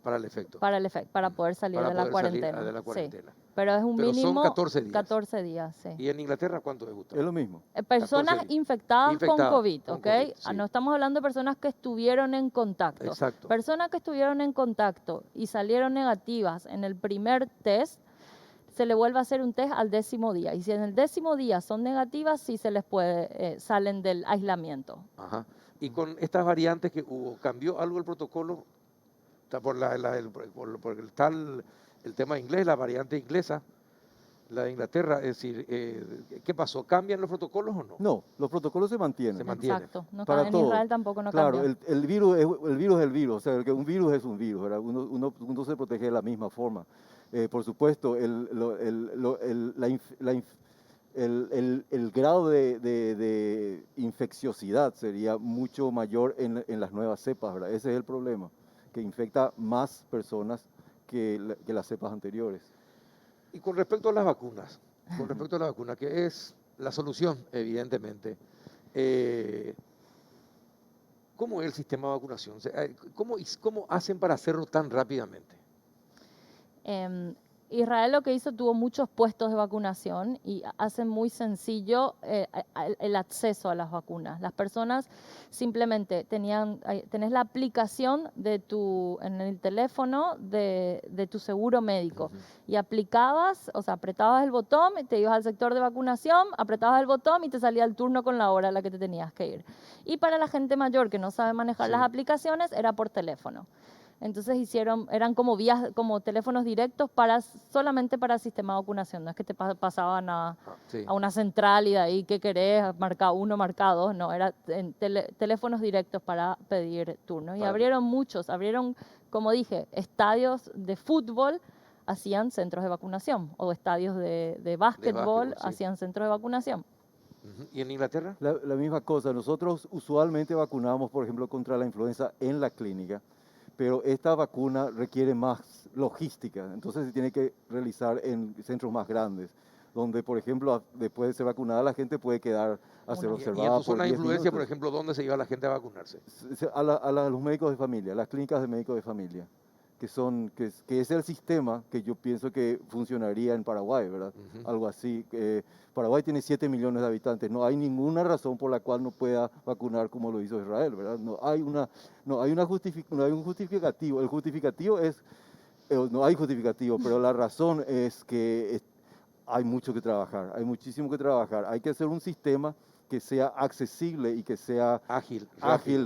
Para el efecto. Para poder salir de la cuarentena. De la cuarentena. Sí. Pero es un Pero mínimo. son 14 días. 14 días, sí. ¿Y en Inglaterra cuánto es, Gustavo? Es lo mismo. Personas infectadas con COVID, con ¿ok? COVID, sí. No estamos hablando de personas que estuvieron en contacto. Exacto. Personas que estuvieron en contacto y salieron negativas en el primer test, se le vuelve a hacer un test al 10.º día. Y si en el 10.º día son negativas, sí se les puede, salen del aislamiento. Ajá. Y con estas variantes que hubo, ¿cambió algo el protocolo? Por el tal, el tema inglés, la variante inglesa, la de Inglaterra, es decir, ¿qué pasó? ¿Cambian los protocolos o no? No, los protocolos se mantienen. Se mantiene. Exacto. No, Para en todo. Israel tampoco no Claro, cambia. el virus es el virus, o sea, que un virus es un virus, ¿verdad? Uno se protege de la misma forma. Por supuesto, el grado de infecciosidad sería mucho mayor en las nuevas cepas, ¿verdad? Ese es el problema, que infecta más personas que las cepas anteriores. Y con respecto a las vacunas, que es la solución, evidentemente, ¿cómo es el sistema de vacunación? O sea, ¿cómo hacen para hacerlo tan rápidamente? Israel lo que hizo, tuvo muchos puestos de vacunación y hacen muy sencillo el acceso a las vacunas. Las personas simplemente tenés la aplicación en el teléfono de tu seguro médico y aplicabas, o sea, apretabas el botón, te ibas al sector de vacunación, apretabas el botón y te salía el turno con la hora a la que te tenías que ir. Y para la gente mayor que no sabe manejar las aplicaciones, era por teléfono. Entonces eran como como teléfonos directos solamente para el sistema de vacunación. No es que te pasaban a una central y de ahí, ¿qué querés? Marca 1, marca 2. No, eran teléfonos directos para pedir turnos. Y abrieron muchos, como dije, estadios de fútbol hacían centros de vacunación, o estadios de básquetbol hacían centros de vacunación. ¿Y en Inglaterra? La misma cosa, nosotros usualmente vacunamos, por ejemplo, contra la influenza en la clínica, pero esta vacuna requiere más logística, entonces se tiene que realizar en centros más grandes, donde, por ejemplo, después de ser vacunada, la gente puede quedar a ser observada. ¿Y en tu zona por de 10 influencia, minutos. por ejemplo, dónde se iba la gente a vacunarse? A los médicos de familia, las clínicas de médicos de familia, que es el sistema que yo pienso que funcionaría en Paraguay, ¿verdad? Algo así. Paraguay tiene 7 millones de habitantes, no hay ninguna razón por la cual no pueda vacunar como lo hizo Israel, ¿verdad? No hay un justificativo. El justificativo no hay justificativo, pero la razón es que hay mucho que trabajar, hay muchísimo que trabajar. Hay que hacer un sistema que sea accesible y que sea ágil,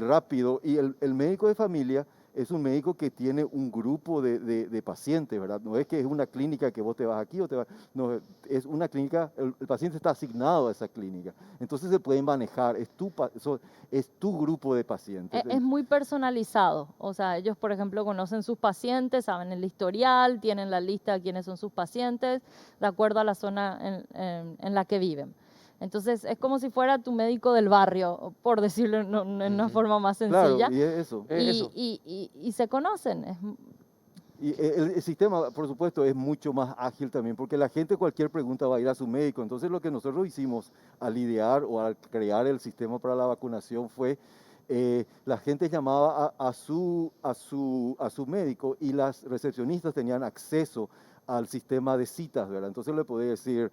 rápido. Y el médico de familia es un médico que tiene un grupo de pacientes, ¿verdad? No es que es una clínica que vos te vas aquí o te vas... No, es una clínica, el paciente está asignado a esa clínica. Entonces se pueden manejar, es tu grupo de pacientes. Es muy personalizado. O sea, ellos, por ejemplo, conocen sus pacientes, saben el historial, tienen la lista de quiénes son sus pacientes, de acuerdo a la zona en la que viven. Entonces, es como si fuera tu médico del barrio, por decirlo en una forma más sencilla. Claro, y es eso. Y se conocen. Y el sistema, por supuesto, es mucho más ágil también, porque la gente cualquier pregunta va a ir a su médico. Entonces, lo que nosotros hicimos al idear o al crear el sistema para la vacunación fue, la gente llamaba a su médico y las recepcionistas tenían acceso al sistema de citas, ¿verdad? Entonces le podía decir,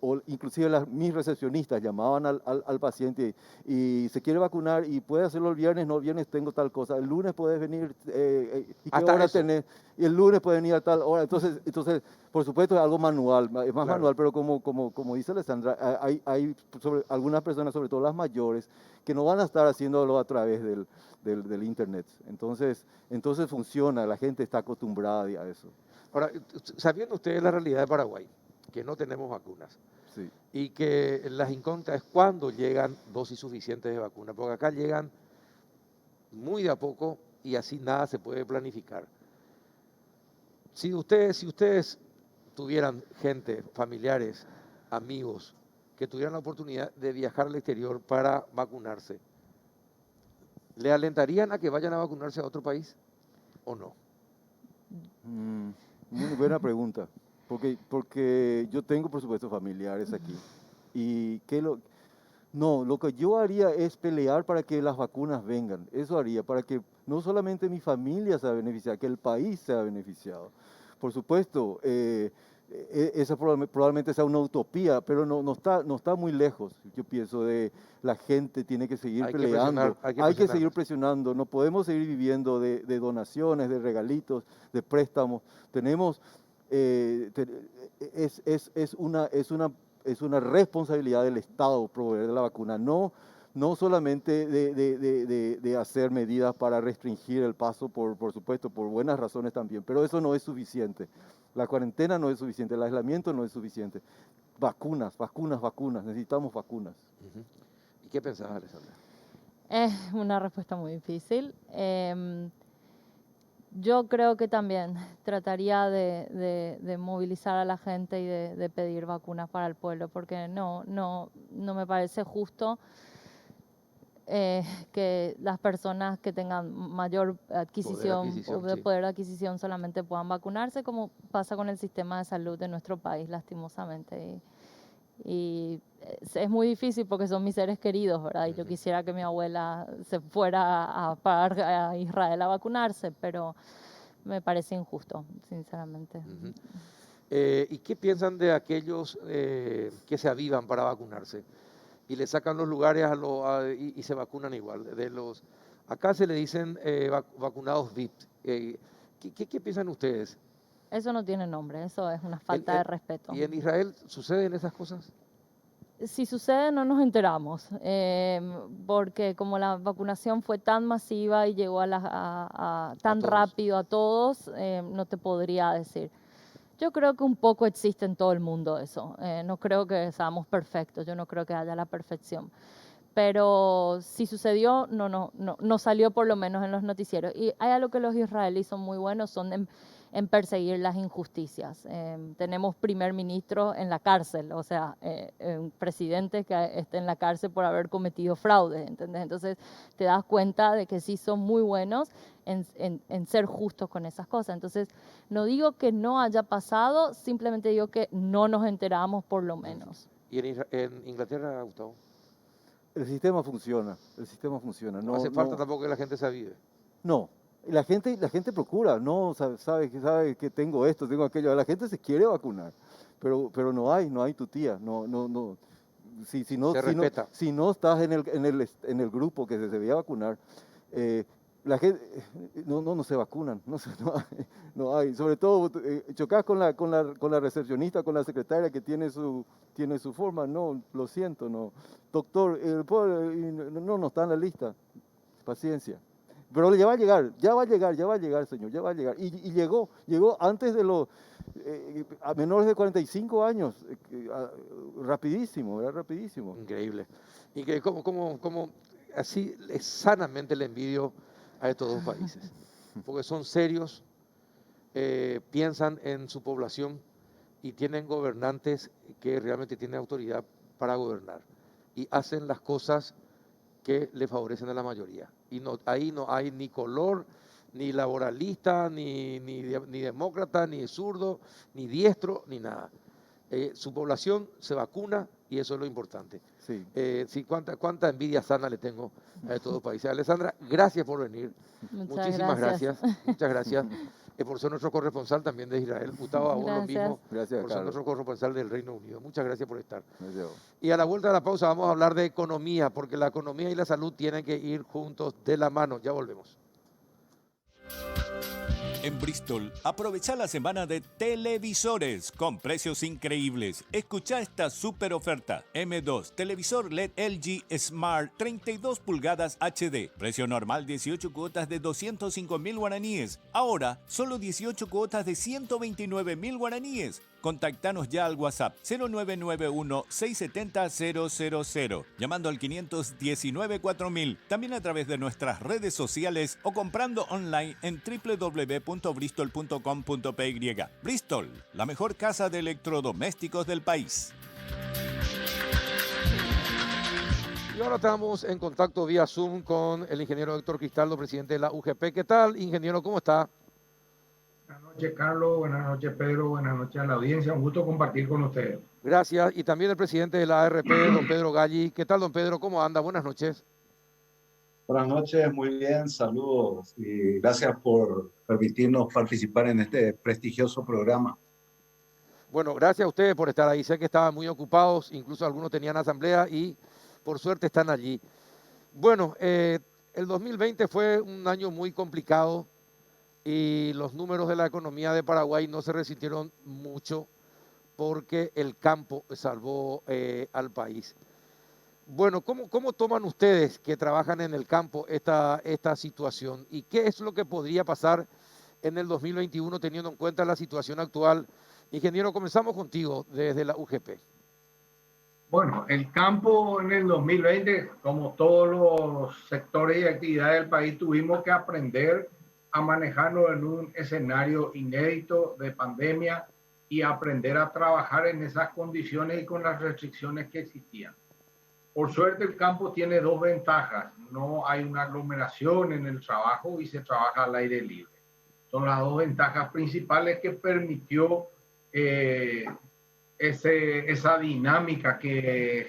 o inclusive mis recepcionistas llamaban al paciente y se quiere vacunar y puede hacerlo el viernes, no, el viernes tengo tal cosa, el lunes puedes venir, ¿y qué hora tenés? Y el lunes pueden ir a tal hora. Entonces por supuesto es algo manual, es más manual, pero como dice Alessandra, hay algunas personas, sobre todo las mayores, que no van a estar haciéndolo a través del internet. Entonces funciona, la gente está acostumbrada a eso. Ahora, sabiendo ustedes la realidad de Paraguay, que no tenemos vacunas, sí, y que las incógnitas es cuándo llegan dosis suficientes de vacuna, porque acá llegan muy de a poco y así nada se puede planificar. Si ustedes tuvieran gente, familiares, amigos, que tuvieran la oportunidad de viajar al exterior para vacunarse, ¿le alentarían a que vayan a vacunarse a otro país o no? Muy buena pregunta, porque yo tengo, por supuesto, familiares aquí. Y lo que yo haría es pelear para que las vacunas vengan. Eso haría, para que no solamente mi familia sea beneficiada, que el país sea beneficiado. Por supuesto, esa probablemente sea una utopía, pero no está muy lejos. Yo pienso de la gente tiene que seguir peleando, hay que seguir presionando. No podemos seguir viviendo de donaciones, de regalitos, de préstamos. es una responsabilidad del Estado proveer de la vacuna, no solamente de hacer medidas para restringir el paso, por supuesto, por buenas razones también, pero eso no es suficiente. La cuarentena no es suficiente, el aislamiento no es suficiente. Vacunas, necesitamos vacunas. Ujú. ¿Y qué pensás, Alessandra? Es una respuesta muy difícil. Yo creo que también trataría de movilizar a la gente y de pedir vacunas para el pueblo, porque no me parece justo que las personas que tengan mayor adquisición, sí. poder de adquisición solamente puedan vacunarse, como pasa con el sistema de salud de nuestro país, lastimosamente. Y es muy difícil porque son mis seres queridos, ¿verdad? Y yo quisiera que mi abuela se fuera a Israel a vacunarse, pero me parece injusto, sinceramente. Ujú. ¿Y qué piensan de aquellos que se avivan para vacunarse y le sacan los lugares y se vacunan igual? Acá se le dicen vacunados VIP. ¿Qué piensan ustedes? Eso no tiene nombre, eso es una falta de respeto. ¿Y en Israel suceden esas cosas? Si sucede, no nos enteramos, porque como la vacunación fue tan masiva y llegó tan todos. rápido a todos, no te podría decir. Yo creo que un poco existe en todo el mundo eso. No creo que seamos perfectos, yo no creo que haya la perfección. Pero si sucedió, no salió por lo menos en los noticieros. Y hay algo que los israelíes son muy buenos, son en perseguir las injusticias. Tenemos primer ministro en la cárcel, o sea, un presidente que esté en la cárcel por haber cometido fraude, ¿entendés? Entonces te das cuenta de que sí son muy buenos en ser justos con esas cosas. Entonces no digo que no haya pasado, simplemente digo que no nos enteramos por lo menos. ¿Y en Inglaterra, Gustavo? El sistema funciona. No hace falta tampoco que la gente se avive. No, la gente procura, no sabe que tengo esto, tengo aquello. La gente se quiere vacunar, pero no hay tu tía, no. Respeta. Si no estás en el grupo que se debía vacunar, la gente no se vacunan, no hay. Sobre todo chocas con la recepcionista, con la secretaria que tiene su forma, no, lo siento, no. Doctor, no está en la lista, paciencia. Pero ya va a llegar, señor, ya va a llegar. Y llegó antes de a menores de 45 años, rapidísimo, era rapidísimo. Increíble. Y que como así sanamente le envidio a estos dos países, porque son serios, piensan en su población y tienen gobernantes que realmente tienen autoridad para gobernar y hacen las cosas que le favorecen a la mayoría. Y ahí no hay ni color, ni laboralista, ni demócrata, ni zurdo, ni diestro, ni nada. Su población se vacuna y eso es lo importante. Sí. Sí, cuánta envidia sana le tengo a estos dos países. Alessandra, gracias por venir. Muchísimas gracias. Muchas gracias por ser nuestro corresponsal también de Israel. Gustavo, a vos lo mismo, gracias, por ser Carlos. nuestro corresponsal del Reino Unido. Muchas gracias por estar. Gracias. Y a la vuelta de la pausa vamos a hablar de economía, porque la economía y la salud tienen que ir juntos de la mano. Ya volvemos. En Bristol, aprovecha la semana de televisores con precios increíbles. Escucha esta super oferta. M2, televisor LED LG Smart 32 pulgadas HD. Precio normal 18 cuotas de 205.000 guaraníes. Ahora, solo 18 cuotas de 129.000 guaraníes. Contactanos ya al WhatsApp 0991-670-000, llamando al 519-4000, también a través de nuestras redes sociales o comprando online en www.bristol.com.py. Bristol, la mejor casa de electrodomésticos del país. Y ahora estamos en contacto vía Zoom con el ingeniero Héctor Cristaldo, presidente de la UGP. ¿Qué tal, ingeniero? ¿Cómo está? Buenas noches, Carlos. Buenas noches, Pedro. Buenas noches a la audiencia. Un gusto compartir con ustedes. Gracias. Y también el presidente de la ARP, don Pedro Galli. ¿Qué tal, don Pedro? ¿Cómo anda? Buenas noches. Buenas noches, muy bien, saludos y gracias por permitirnos participar en este prestigioso programa. Bueno, gracias a ustedes por estar ahí. Sé que estaban muy ocupados, incluso algunos tenían asamblea y por suerte están allí. Bueno, el 2020 fue un año muy complicado y los números de la economía de Paraguay no se resintieron mucho porque el campo salvó al país. Bueno, ¿cómo toman ustedes que trabajan en el campo esta situación? ¿Y qué es lo que podría pasar en el 2021 teniendo en cuenta la situación actual? Ingeniero, comenzamos contigo desde la UGP. Bueno, el campo en el 2020, como todos los sectores y actividades del país, tuvimos que aprender a manejarlo en un escenario inédito de pandemia y aprender a trabajar en esas condiciones y con las restricciones que existían. Por suerte, el campo tiene dos ventajas. No hay una aglomeración en el trabajo y se trabaja al aire libre. Son las dos ventajas principales que permitió esa dinámica que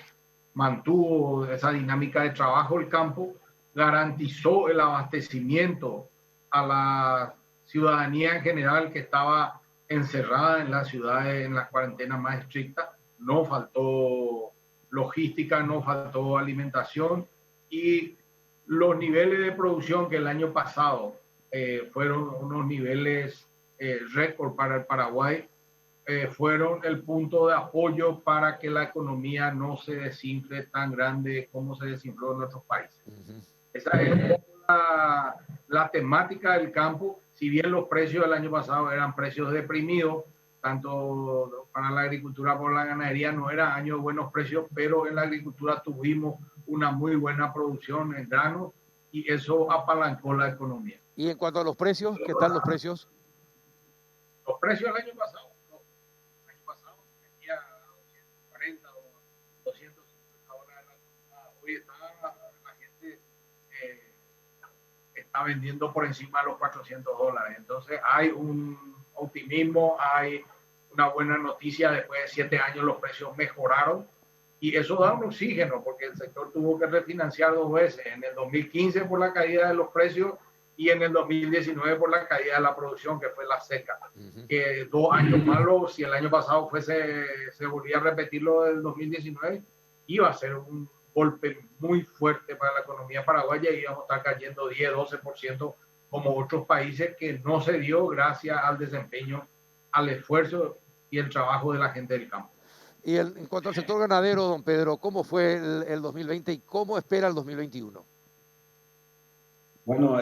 mantuvo, esa dinámica de trabajo el campo, garantizó el abastecimiento a la ciudadanía en general que estaba encerrada en las ciudades, en las cuarentenas más estrictas. No faltó logística, no faltó alimentación y los niveles de producción que el año pasado fueron unos niveles récord para el Paraguay, fueron el punto de apoyo para que la economía no se desinfle tan grande como se desinfló en otros países. Esa es la temática del campo. Si bien los precios del año pasado eran precios deprimidos, tanto para la agricultura como la ganadería, no era año de buenos precios, pero en la agricultura tuvimos una muy buena producción en granos y eso apalancó la economía. Y en cuanto a los precios, ¿qué tal los precios? Los precios del año pasado vendía a 240 o 250 dólares la tonelada. Hoy la gente está vendiendo por encima de los 400 dólares. Entonces hay un optimismo, hay una buena noticia. Después de 7 años los precios mejoraron y eso da un oxígeno porque el sector tuvo que refinanciar 2 veces, en el 2015 por la caída de los precios y en el 2019 por la caída de la producción, que fue la seca. Que 2 años malos, si el año pasado se volvía a repetir lo del 2019, iba a ser un golpe muy fuerte para la economía paraguaya y íbamos a estar cayendo 10-12% como otros países, que no se dio gracias al desempeño, al esfuerzo y el trabajo de la gente del campo. Y en cuanto al sector ganadero, don Pedro, ¿cómo fue el 2020 y cómo espera el 2021? Bueno,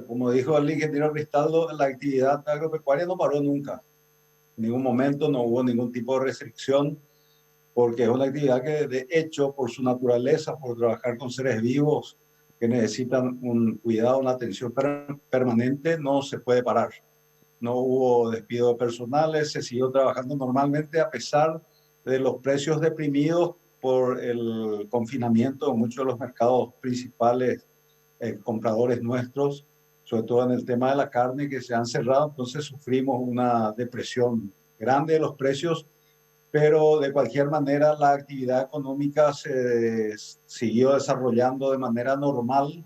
como dijo el ingeniero Cristaldo, la actividad agropecuaria no paró nunca. En ningún momento no hubo ningún tipo de restricción, porque es una actividad que, de hecho, por su naturaleza, por trabajar con seres vivos que necesitan un cuidado, una atención permanente, no se puede parar. No hubo despido de personales, se siguió trabajando normalmente a pesar de los precios deprimidos por el confinamiento de muchos de los mercados principales compradores nuestros, sobre todo en el tema de la carne, que se han cerrado. Entonces sufrimos una depresión grande de los precios, pero de cualquier manera la actividad económica se siguió desarrollando de manera normal.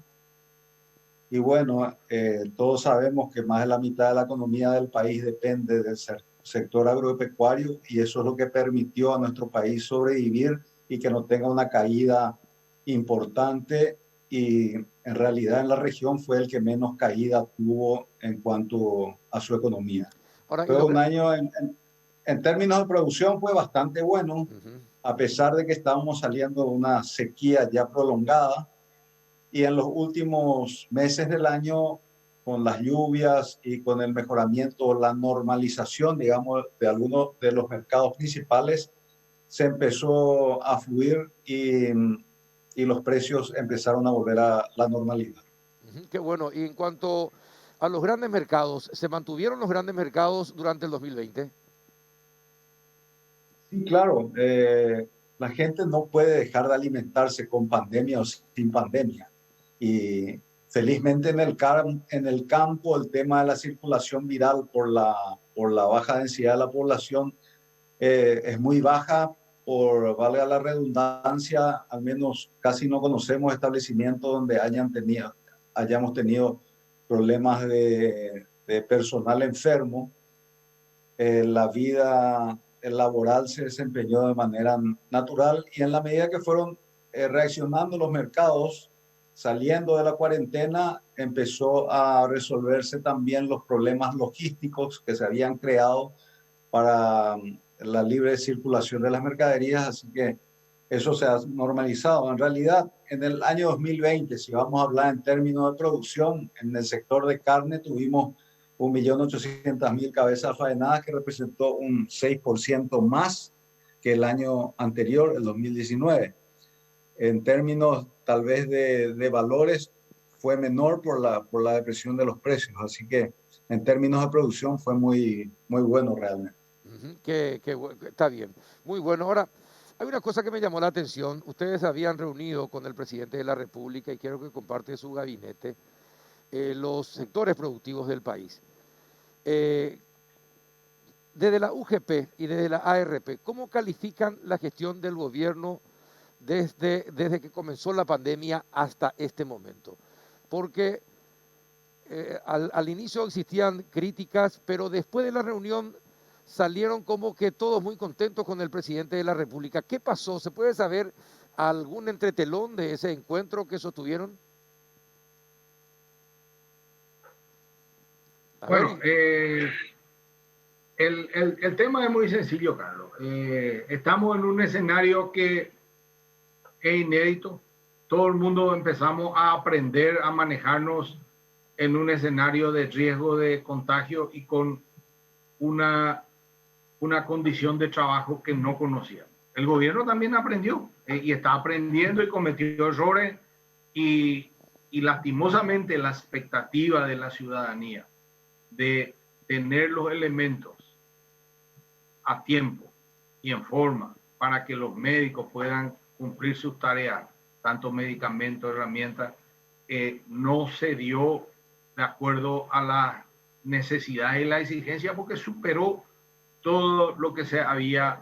Y bueno, todos sabemos que más de la mitad de la economía del país depende del sector agropecuario y eso es lo que permitió a nuestro país sobrevivir y que no tenga una caída importante, y en realidad en la región fue el que menos caída tuvo en cuanto a su economía. Ahora, Fue un año en términos de producción fue bastante bueno, a pesar de que estábamos saliendo de una sequía ya prolongada. Y en los últimos meses del año, con las lluvias y con el mejoramiento, la normalización, digamos, de algunos de los mercados principales, se empezó a fluir y los precios empezaron a volver a la normalidad. Qué bueno. Y en cuanto a los grandes mercados, ¿se mantuvieron los grandes mercados durante el 2020? Sí, claro. La gente no puede dejar de alimentarse con pandemia o sin pandemia. Y felizmente en el campo el tema de la circulación viral por la baja densidad de la población es muy baja. Valga la redundancia, al menos casi no conocemos establecimientos donde hayamos tenido problemas de personal enfermo. La vida laboral se desempeñó de manera natural y en la medida que fueron reaccionando los mercados, saliendo de la cuarentena, empezó a resolverse también los problemas logísticos que se habían creado para la libre circulación de las mercaderías, así que eso se ha normalizado. En realidad, en el año 2020, si vamos a hablar en términos de producción, en el sector de carne tuvimos 1.800.000 cabezas faenadas, que representó un 6% más que el año anterior, el 2019. En términos tal vez de valores, fue menor por la depresión de los precios, así que en términos de producción fue muy bueno realmente. Está bien, muy bueno. Ahora, hay una cosa que me llamó la atención. Ustedes habían reunido con el presidente de la República y quiero que comparte su gabinete los sectores productivos del país. Desde la UGP y desde la ARP, ¿cómo califican la gestión del gobierno desde que comenzó la pandemia hasta este momento? Porque al inicio existían críticas, pero después de la reunión salieron como que todos muy contentos con el presidente de la República. ¿Qué pasó? ¿Se puede saber algún entretelón de ese encuentro que sostuvieron? Bueno, el tema es muy sencillo, Carlos. Estamos en un escenario que es inédito. Todo el mundo empezamos a aprender a manejarnos en un escenario de riesgo de contagio y con una condición de trabajo que no conocíamos. El gobierno también aprendió y está aprendiendo y cometió errores y lastimosamente la expectativa de la ciudadanía de tener los elementos a tiempo y en forma para que los médicos puedan cumplir sus tareas, tanto medicamentos, herramientas, no se dio de acuerdo a las necesidades y la exigencia porque superó todo lo que se había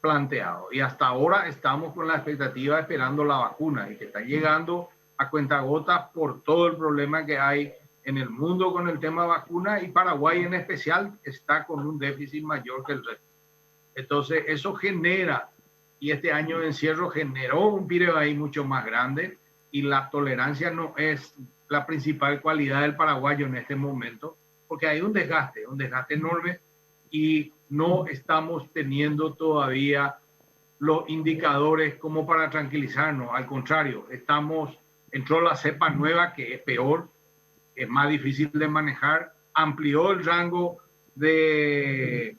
planteado. Y hasta ahora estamos con la expectativa esperando la vacuna y que está llegando a cuentagotas por todo el problema que hay en el mundo con el tema vacuna y Paraguay en especial está con un déficit mayor que el resto. Entonces eso genera, y este año de encierro generó un pirebaí mucho más grande y la tolerancia no es la principal cualidad del paraguayo en este momento, porque hay un desgaste enorme y no estamos teniendo todavía los indicadores como para tranquilizarnos. Al contrario, entró la cepa nueva que es peor, es más difícil de manejar, amplió el rango de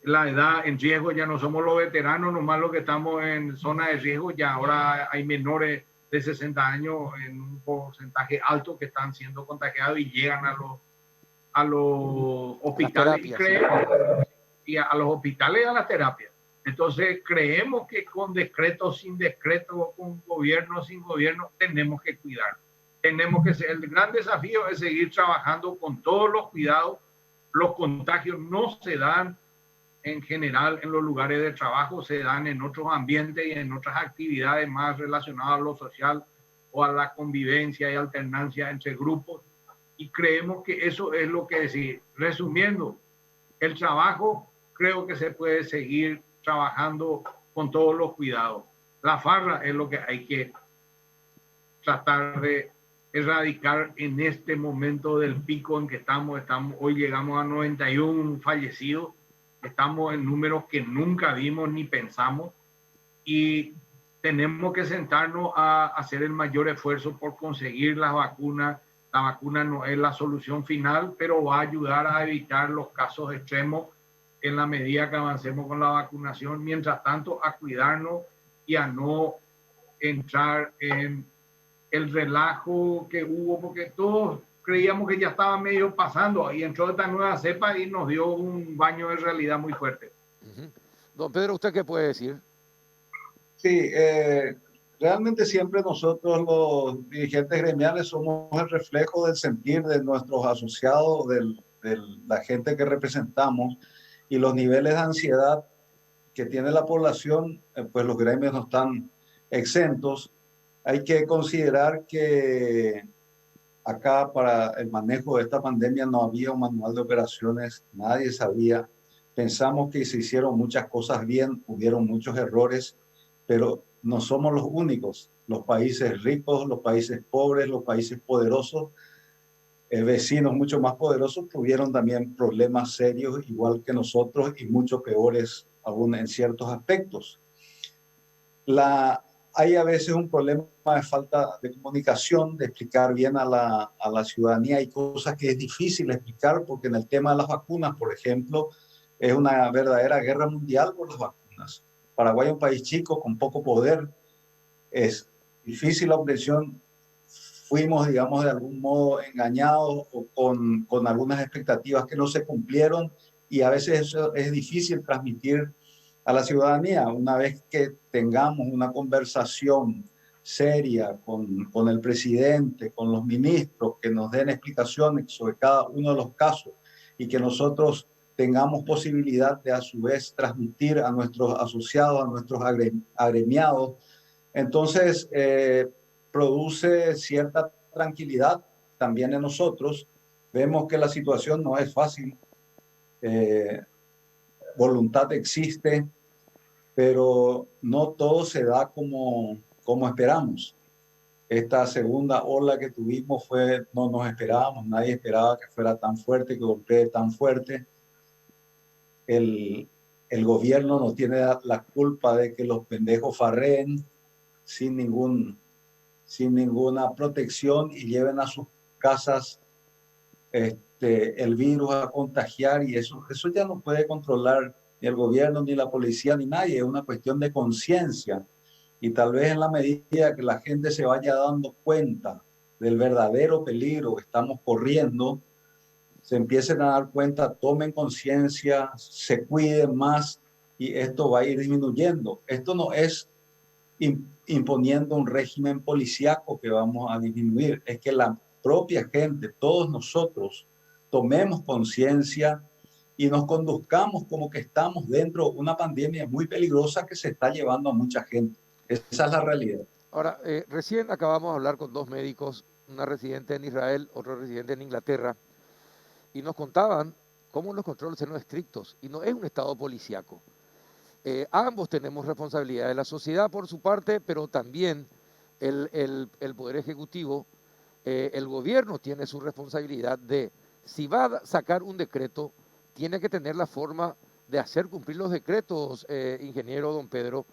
la edad en riesgo, ya no somos los veteranos, nomás los que estamos en zona de riesgo, ya ahora hay menores de 60 años en un porcentaje alto que están siendo contagiados y llegan a los hospitales y a los hospitales y a las terapias. Entonces creemos que con decreto, sin decreto, con gobierno, sin gobierno, tenemos que cuidar. El gran desafío es seguir trabajando con todos los cuidados. Los contagios no se dan en general en los lugares de trabajo, se dan en otros ambientes y en otras actividades más relacionadas a lo social o a la convivencia y alternancia entre grupos. Y creemos que eso es lo que decir. Resumiendo, el trabajo creo que se puede seguir trabajando con todos los cuidados. La farra es lo que hay que tratar de erradicar en este momento del pico en que estamos. Hoy llegamos a 91 fallecidos, estamos en números que nunca vimos ni pensamos y tenemos que sentarnos a hacer el mayor esfuerzo por conseguir las vacunas. La vacuna no es la solución final, pero va a ayudar a evitar los casos extremos en la medida que avancemos con la vacunación. Mientras tanto, a cuidarnos y a no entrar en el relajo que hubo, porque todos creíamos que ya estaba medio pasando y entró esta nueva cepa y nos dio un baño de realidad muy fuerte. Don Pedro, ¿usted qué puede decir? Sí, realmente siempre nosotros los dirigentes gremiales somos el reflejo del sentir de nuestros asociados, de la gente que representamos y los niveles de ansiedad que tiene la población, pues los gremios no están exentos. Hay que considerar que acá para el manejo de esta pandemia no había un manual de operaciones, nadie sabía. Pensamos que se hicieron muchas cosas bien, hubieron muchos errores, pero no somos los únicos. Los países ricos, los países pobres, los países poderosos, vecinos mucho más poderosos tuvieron también problemas serios, igual que nosotros, y mucho peores aún en ciertos aspectos. Hay a veces un problema de falta de comunicación, de explicar bien a la ciudadanía. Hay cosas que es difícil explicar porque en el tema de las vacunas, por ejemplo, es una verdadera guerra mundial por las vacunas. Paraguay es un país chico con poco poder, es difícil la obtención. Fuimos, digamos, de algún modo engañados o con algunas expectativas que no se cumplieron, y a veces eso es difícil transmitir a la ciudadanía. Una vez que tengamos una conversación seria con el presidente, con los ministros, que nos den explicaciones sobre cada uno de los casos y que nosotros tengamos posibilidad de a su vez transmitir a nuestros asociados, a nuestros agremiados, entonces produce cierta tranquilidad también en nosotros. Vemos que la situación no es fácil, voluntad existe, pero no todo se da como esperamos. Esta segunda ola que tuvimos no nos esperábamos, nadie esperaba que fuera tan fuerte, que golpee tan fuerte. El gobierno no tiene la culpa de que los pendejos farreen sin ninguna protección y lleven a sus casas el virus a contagiar, y eso ya no puede controlar ni el gobierno, ni la policía, ni nadie. Es una cuestión de conciencia, y tal vez en la medida que la gente se vaya dando cuenta del verdadero peligro que estamos corriendo, se empiecen a dar cuenta, tomen conciencia, se cuiden más, y esto va a ir disminuyendo. Esto no es imponiendo un régimen policíaco que vamos a disminuir, es que la propia gente, todos nosotros, tomemos conciencia y nos conduzcamos como que estamos dentro de una pandemia muy peligrosa que se está llevando a mucha gente. Esa es la realidad. Ahora, recién acabamos de hablar con dos médicos, una residente en Israel, otro residente en Inglaterra, y nos contaban cómo los controles eran estrictos, y no es un estado policíaco. Ambos tenemos responsabilidad de la sociedad por su parte, pero también el Poder Ejecutivo, el gobierno tiene su responsabilidad de, si va a sacar un decreto, tiene que tener la forma de hacer cumplir los decretos, ingeniero don Pedro,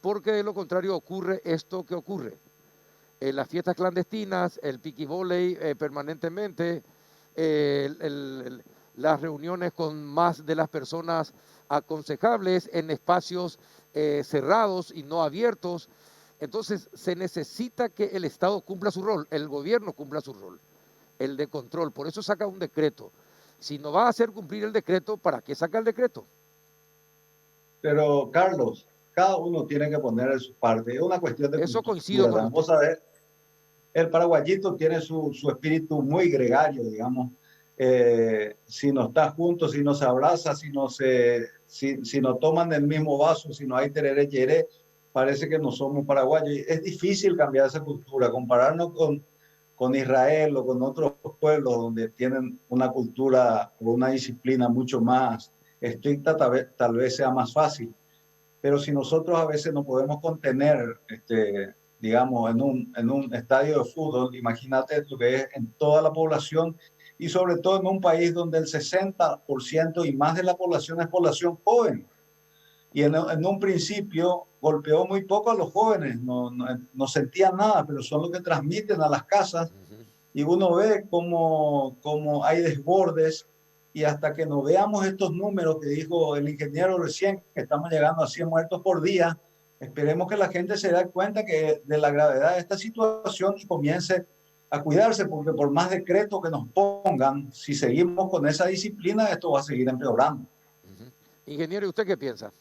porque de lo contrario ocurre esto que ocurre. Las fiestas clandestinas, el piqui voley permanentemente, las reuniones con más de las personas aconsejables en espacios cerrados y no abiertos. Entonces se necesita que el Estado cumpla su rol, el gobierno cumpla su rol, el de control. Por eso saca un decreto. Si no va a hacer cumplir el decreto, ¿para qué saca el decreto? Pero, Carlos, cada uno tiene que poner su parte. Es una cuestión de eso cultura. coincido con usted. Vos sabés, el paraguayito tiene su espíritu muy gregario, digamos. Si no está juntos, si no se abraza, si no toman del mismo vaso, si no hay tereré yeré, parece que no somos paraguayos. Es difícil cambiar esa cultura, compararnos con Israel o con otros pueblos donde tienen una cultura o una disciplina mucho más estricta, tal vez sea más fácil. Pero si nosotros a veces no podemos contener, digamos, en un estadio de fútbol, imagínate lo que es en toda la población, y sobre todo en un país donde el 60% y más de la población es población joven. Y en un principio golpeó muy poco a los jóvenes, no sentían nada, pero son los que transmiten a las casas, y uno ve cómo hay desbordes, y hasta que no veamos estos números que dijo el ingeniero recién, que estamos llegando a 100 muertos por día, esperemos que la gente se dé cuenta de la gravedad de esta situación y comience a cuidarse, porque por más decretos que nos pongan, si seguimos con esa disciplina, esto va a seguir empeorando. Ingeniero, ¿y usted qué piensa?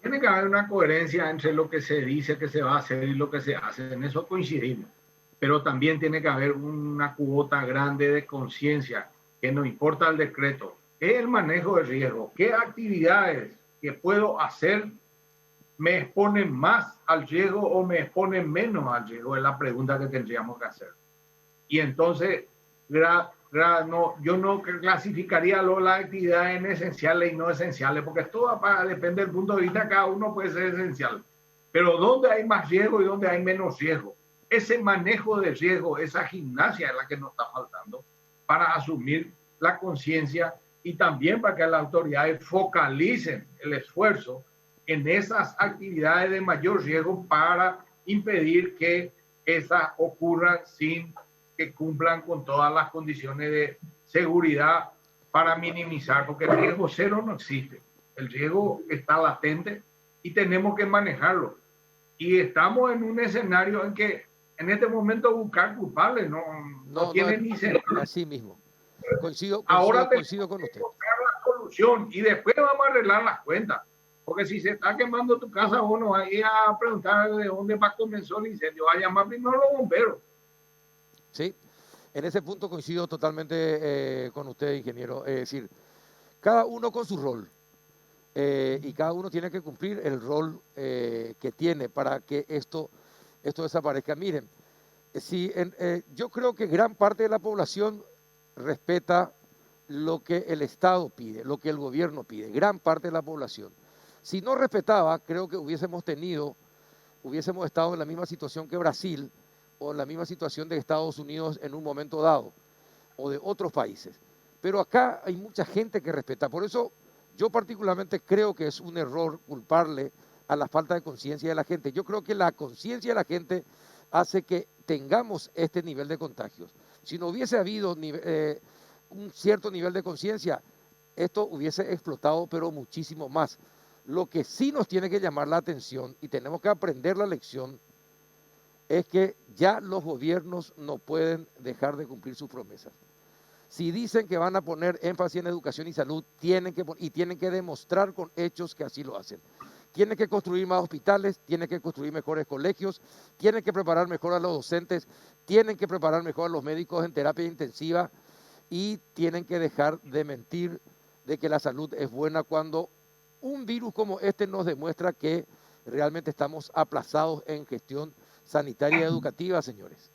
Tiene que haber una coherencia entre lo que se dice que se va a hacer y lo que se hace. En eso coincidimos. Pero también tiene que haber una cuota grande de conciencia, que no importa el decreto, es el manejo de riesgo, qué actividades que puedo hacer me exponen más al riesgo o me exponen menos al riesgo, es la pregunta que tendríamos que hacer. Y entonces, yo no clasificaría las actividades en esenciales y no esenciales, porque todo depende del punto de vista, cada uno puede ser esencial. pero dónde hay más riesgo y dónde hay menos riesgo. Ese manejo de riesgo, esa gimnasia es la que nos está faltando para asumir la conciencia y también para que las autoridades focalicen el esfuerzo en esas actividades de mayor riesgo para impedir que esas ocurran sin que cumplan con todas las condiciones de seguridad para minimizar, porque el riesgo cero no existe. El riesgo está latente y tenemos que manejarlo. Y estamos en un escenario en que en este momento buscar culpables no tiene ni sentido. Así mismo. Coincido con usted. Buscar la solución y después vamos a arreglar las cuentas. Porque si se está quemando tu casa, uno va a ir a preguntar de dónde va a comenzar el incendio. Va a llamar primero a los bomberos. Sí, en ese punto coincido totalmente con usted, ingeniero. Es decir, cada uno con su rol. Y cada uno tiene que cumplir el rol que tiene para que esto desaparezca. Miren, yo creo que gran parte de la población respeta lo que el Estado pide, lo que el gobierno pide, gran parte de la población. Si no respetaba, creo que hubiésemos estado en la misma situación que Brasil o en la misma situación de Estados Unidos en un momento dado, o de otros países. Pero acá hay mucha gente que respeta. Por eso yo particularmente creo que es un error culparle a la falta de conciencia de la gente. Yo creo que la conciencia de la gente hace que tengamos este nivel de contagios. Si no hubiese habido un cierto nivel de conciencia, esto hubiese explotado, pero muchísimo más. Lo que sí nos tiene que llamar la atención y tenemos que aprender la lección es que ya los gobiernos no pueden dejar de cumplir sus promesas. Si dicen que van a poner énfasis en educación y salud, tienen que demostrar con hechos que así lo hacen. Tienen que construir más hospitales, tienen que construir mejores colegios, tienen que preparar mejor a los docentes, tienen que preparar mejor a los médicos en terapia intensiva y tienen que dejar de mentir de que la salud es buena cuando un virus como este nos demuestra que realmente estamos aplazados en gestión sanitaria y educativa, señores.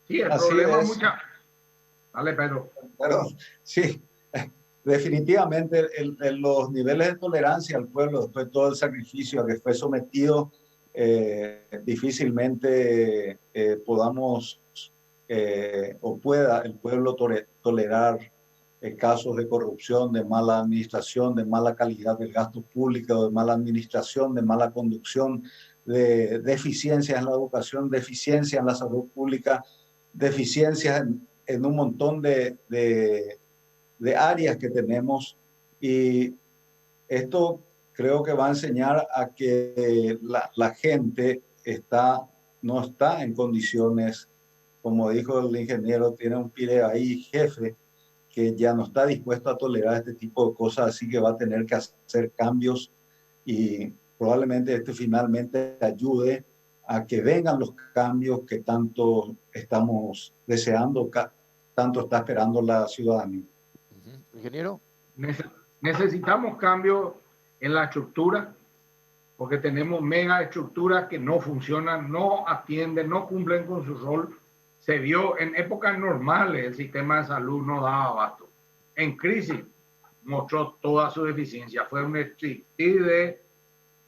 Sí, el Así problema es. mucha... Dale, Pedro. Pero sí, definitivamente los niveles de tolerancia al pueblo, después de todo el sacrificio a que fue sometido, difícilmente podamos o pueda el pueblo tolerar casos de corrupción, de mala administración, de mala calidad del gasto público, de mala administración, de mala conducción, de deficiencias en la educación, deficiencias en la salud pública, deficiencias en un montón de áreas que tenemos, y esto creo que va a enseñar a que la gente no está en condiciones, como dijo el ingeniero, tiene un pide ahí, jefe, que ya no está dispuesto a tolerar este tipo de cosas, así que va a tener que hacer cambios y probablemente esto finalmente ayude a que vengan los cambios que tanto estamos deseando, tanto está esperando la ciudadanía. Ingeniero. Necesitamos cambios en la estructura, porque tenemos mega estructuras que no funcionan, no atienden, no cumplen con su rol. Se vio en épocas normales, el sistema de salud no daba abasto. En crisis mostró toda su deficiencia. Fue un striptease de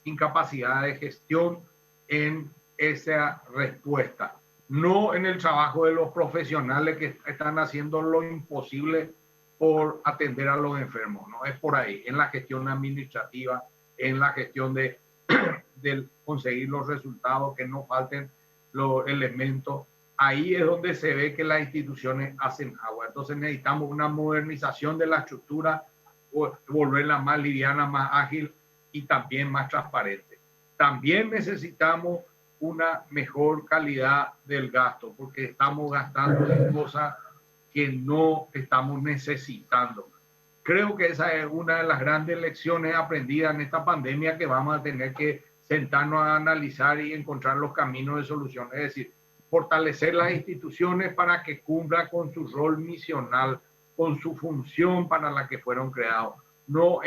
incapacidad de gestión en esa respuesta. No en el trabajo de los profesionales que están haciendo lo imposible por atender a los enfermos. No es por ahí, en la gestión administrativa, en la gestión de conseguir los resultados, que no falten los elementos. Ahí es donde se ve que las instituciones hacen agua. Entonces necesitamos una modernización de la estructura, volverla más liviana, más ágil y también más transparente. También necesitamos una mejor calidad del gasto, porque estamos gastando en cosas que no estamos necesitando. Creo que esa es una de las grandes lecciones aprendidas en esta pandemia, que vamos a tener que sentarnos a analizar y encontrar los caminos de solución. Es decir, fortalecer las instituciones para que cumplan con su rol misional, con su función para la que fueron creados. No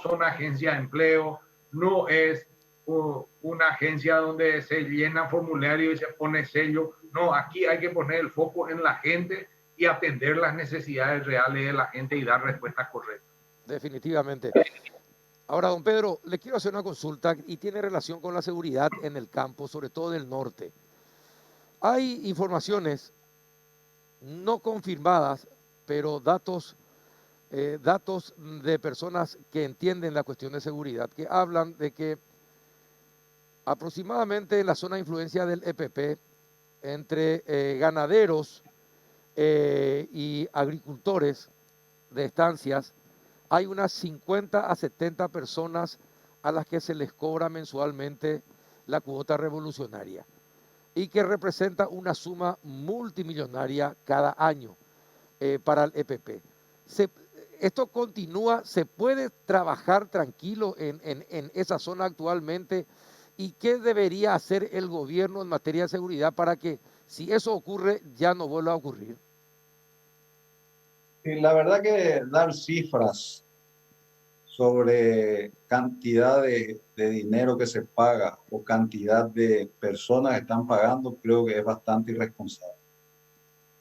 son agencias de empleo, no es una agencia donde se llena formulario y se pone sello. No, aquí hay que poner el foco en la gente y atender las necesidades reales de la gente y dar respuestas correctas. Definitivamente. Ahora, don Pedro, le quiero hacer una consulta y tiene relación con la seguridad en el campo, sobre todo del norte. Hay informaciones no confirmadas, pero datos de personas que entienden la cuestión de seguridad, que hablan de que aproximadamente en la zona de influencia del EPP, entre ganaderos y agricultores de estancias, hay unas 50 a 70 personas a las que se les cobra mensualmente la cuota revolucionaria y que representa una suma multimillonaria cada año para el EPP. Esto continúa, se puede trabajar tranquilo en esa zona actualmente. ¿Y qué debería hacer el gobierno en materia de seguridad para que, si eso ocurre, ya no vuelva a ocurrir? Y la verdad que dar cifras sobre cantidad de dinero que se paga o cantidad de personas que están pagando, creo que es bastante irresponsable.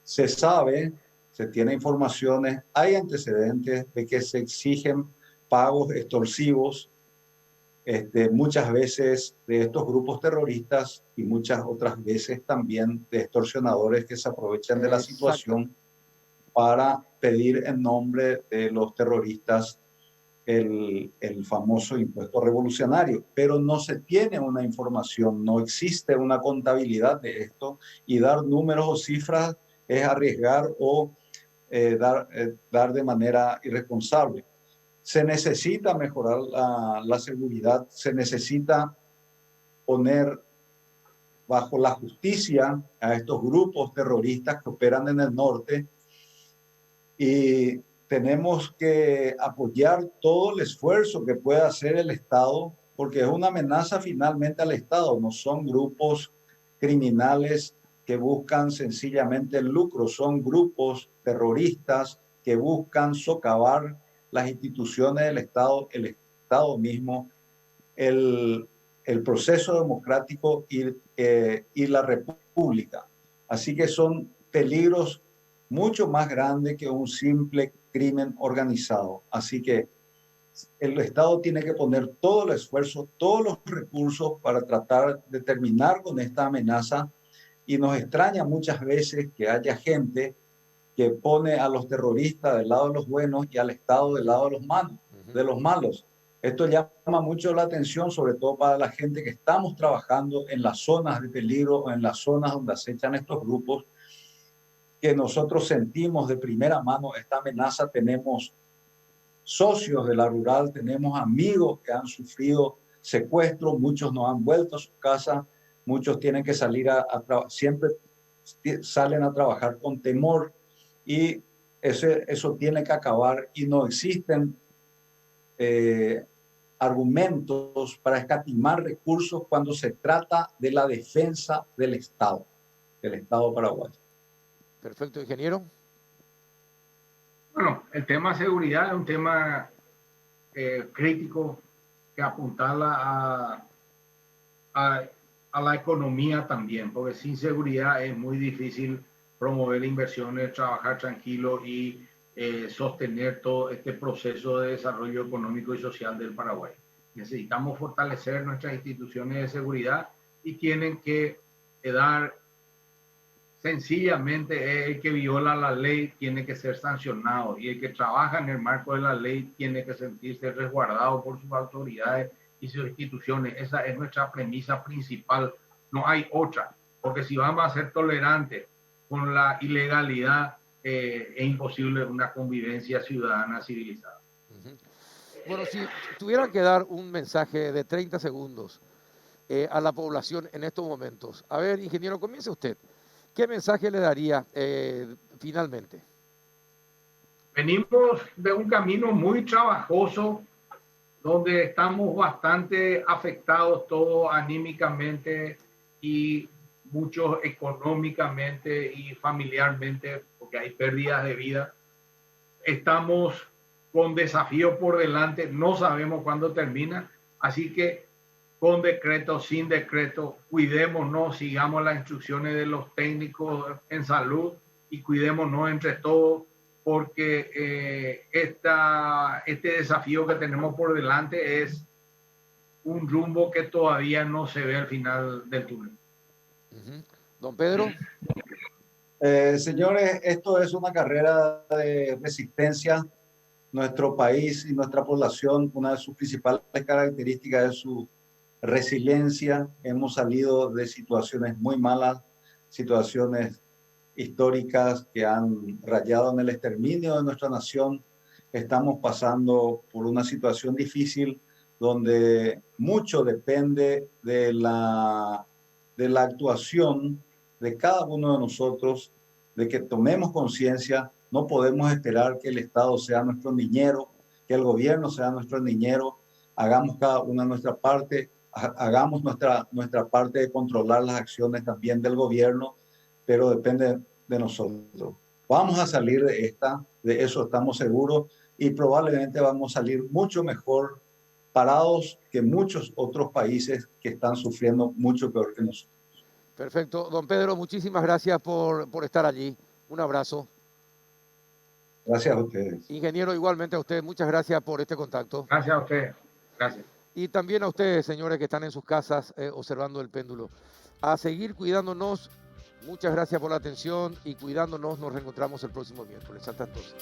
Se sabe, se tiene informaciones, hay antecedentes de que se exigen pagos extorsivos, muchas veces de estos grupos terroristas y muchas otras veces también de extorsionadores que se aprovechan de la situación para pedir en nombre de los terroristas el famoso impuesto revolucionario, pero no se tiene una información, no existe una contabilidad de esto, y dar números o cifras es arriesgar o dar de manera irresponsable. Se necesita mejorar la seguridad, se necesita poner bajo la justicia a estos grupos terroristas que operan en el norte, y tenemos que apoyar todo el esfuerzo que pueda hacer el Estado, porque es una amenaza finalmente al Estado, no son grupos criminales que buscan sencillamente el lucro, son grupos terroristas que buscan socavar las instituciones del Estado, el Estado mismo, el proceso democrático y la república. Así que son peligros mucho más grandes que un simple crimen organizado. Así que el Estado tiene que poner todo el esfuerzo, todos los recursos para tratar de terminar con esta amenaza, y nos extraña muchas veces que haya gente que pone a los terroristas del lado de los buenos y al Estado del lado de los malos. Esto llama mucho la atención, sobre todo para la gente que estamos trabajando en las zonas de peligro o en las zonas donde acechan estos grupos, que nosotros sentimos de primera mano esta amenaza. Tenemos socios de la rural, tenemos amigos que han sufrido secuestros, muchos no han vuelto a su casa, muchos tienen que salir siempre salen a trabajar con temor, y eso tiene que acabar, y no existen argumentos para escatimar recursos cuando se trata de la defensa del Estado paraguayo. Perfecto, ingeniero. Bueno, el tema seguridad es un tema crítico que apuntala a la economía también, porque sin seguridad es muy difícil promover inversiones, trabajar tranquilo y sostener todo este proceso de desarrollo económico y social del Paraguay. Necesitamos fortalecer nuestras instituciones de seguridad, y tienen que dar, sencillamente, el que viola la ley tiene que ser sancionado, y el que trabaja en el marco de la ley tiene que sentirse resguardado por sus autoridades y sus instituciones. Esa es nuestra premisa principal, no hay otra, porque si vamos a ser tolerantes con la ilegalidad, es imposible una convivencia ciudadana civilizada. Bueno, si tuviera que dar un mensaje de 30 segundos a la población en estos momentos, a ver, ingeniero, comience usted. ¿Qué mensaje le daría finalmente? Venimos de un camino muy trabajoso, donde estamos bastante afectados todos anímicamente y muchos económicamente y familiarmente, porque hay pérdidas de vida. Estamos con desafíos por delante, no sabemos cuándo termina, así que con decreto, sin decreto, cuidémonos, sigamos las instrucciones de los técnicos en salud y cuidémonos entre todos, porque este desafío que tenemos por delante es un rumbo que todavía no se ve al final del túnel. Don Pedro. Señores, esto es una carrera de resistencia. Nuestro país y nuestra población, una de sus principales características es su resiliencia. Hemos salido de situaciones muy malas, situaciones históricas que han rayado en el exterminio de nuestra nación. Estamos pasando por una situación difícil donde mucho depende de la actuación de cada uno de nosotros, de que tomemos conciencia. No podemos esperar que el Estado sea nuestro niñero, que el gobierno sea nuestro niñero. Hagamos cada una nuestra parte, hagamos nuestra parte de controlar las acciones también del gobierno, pero depende de nosotros. Vamos a salir de eso estamos seguros, y probablemente vamos a salir mucho mejor parados que muchos otros países que están sufriendo mucho peor que nosotros. Perfecto. Don Pedro, muchísimas gracias por estar allí. Un abrazo. Gracias a ustedes. Ingeniero, igualmente a usted, muchas gracias por este contacto. Gracias a ustedes. Gracias. Y también a ustedes, señores, que están en sus casas observando el péndulo. A seguir cuidándonos. Muchas gracias por la atención y cuidándonos. Nos reencontramos el próximo miércoles. Hasta entonces.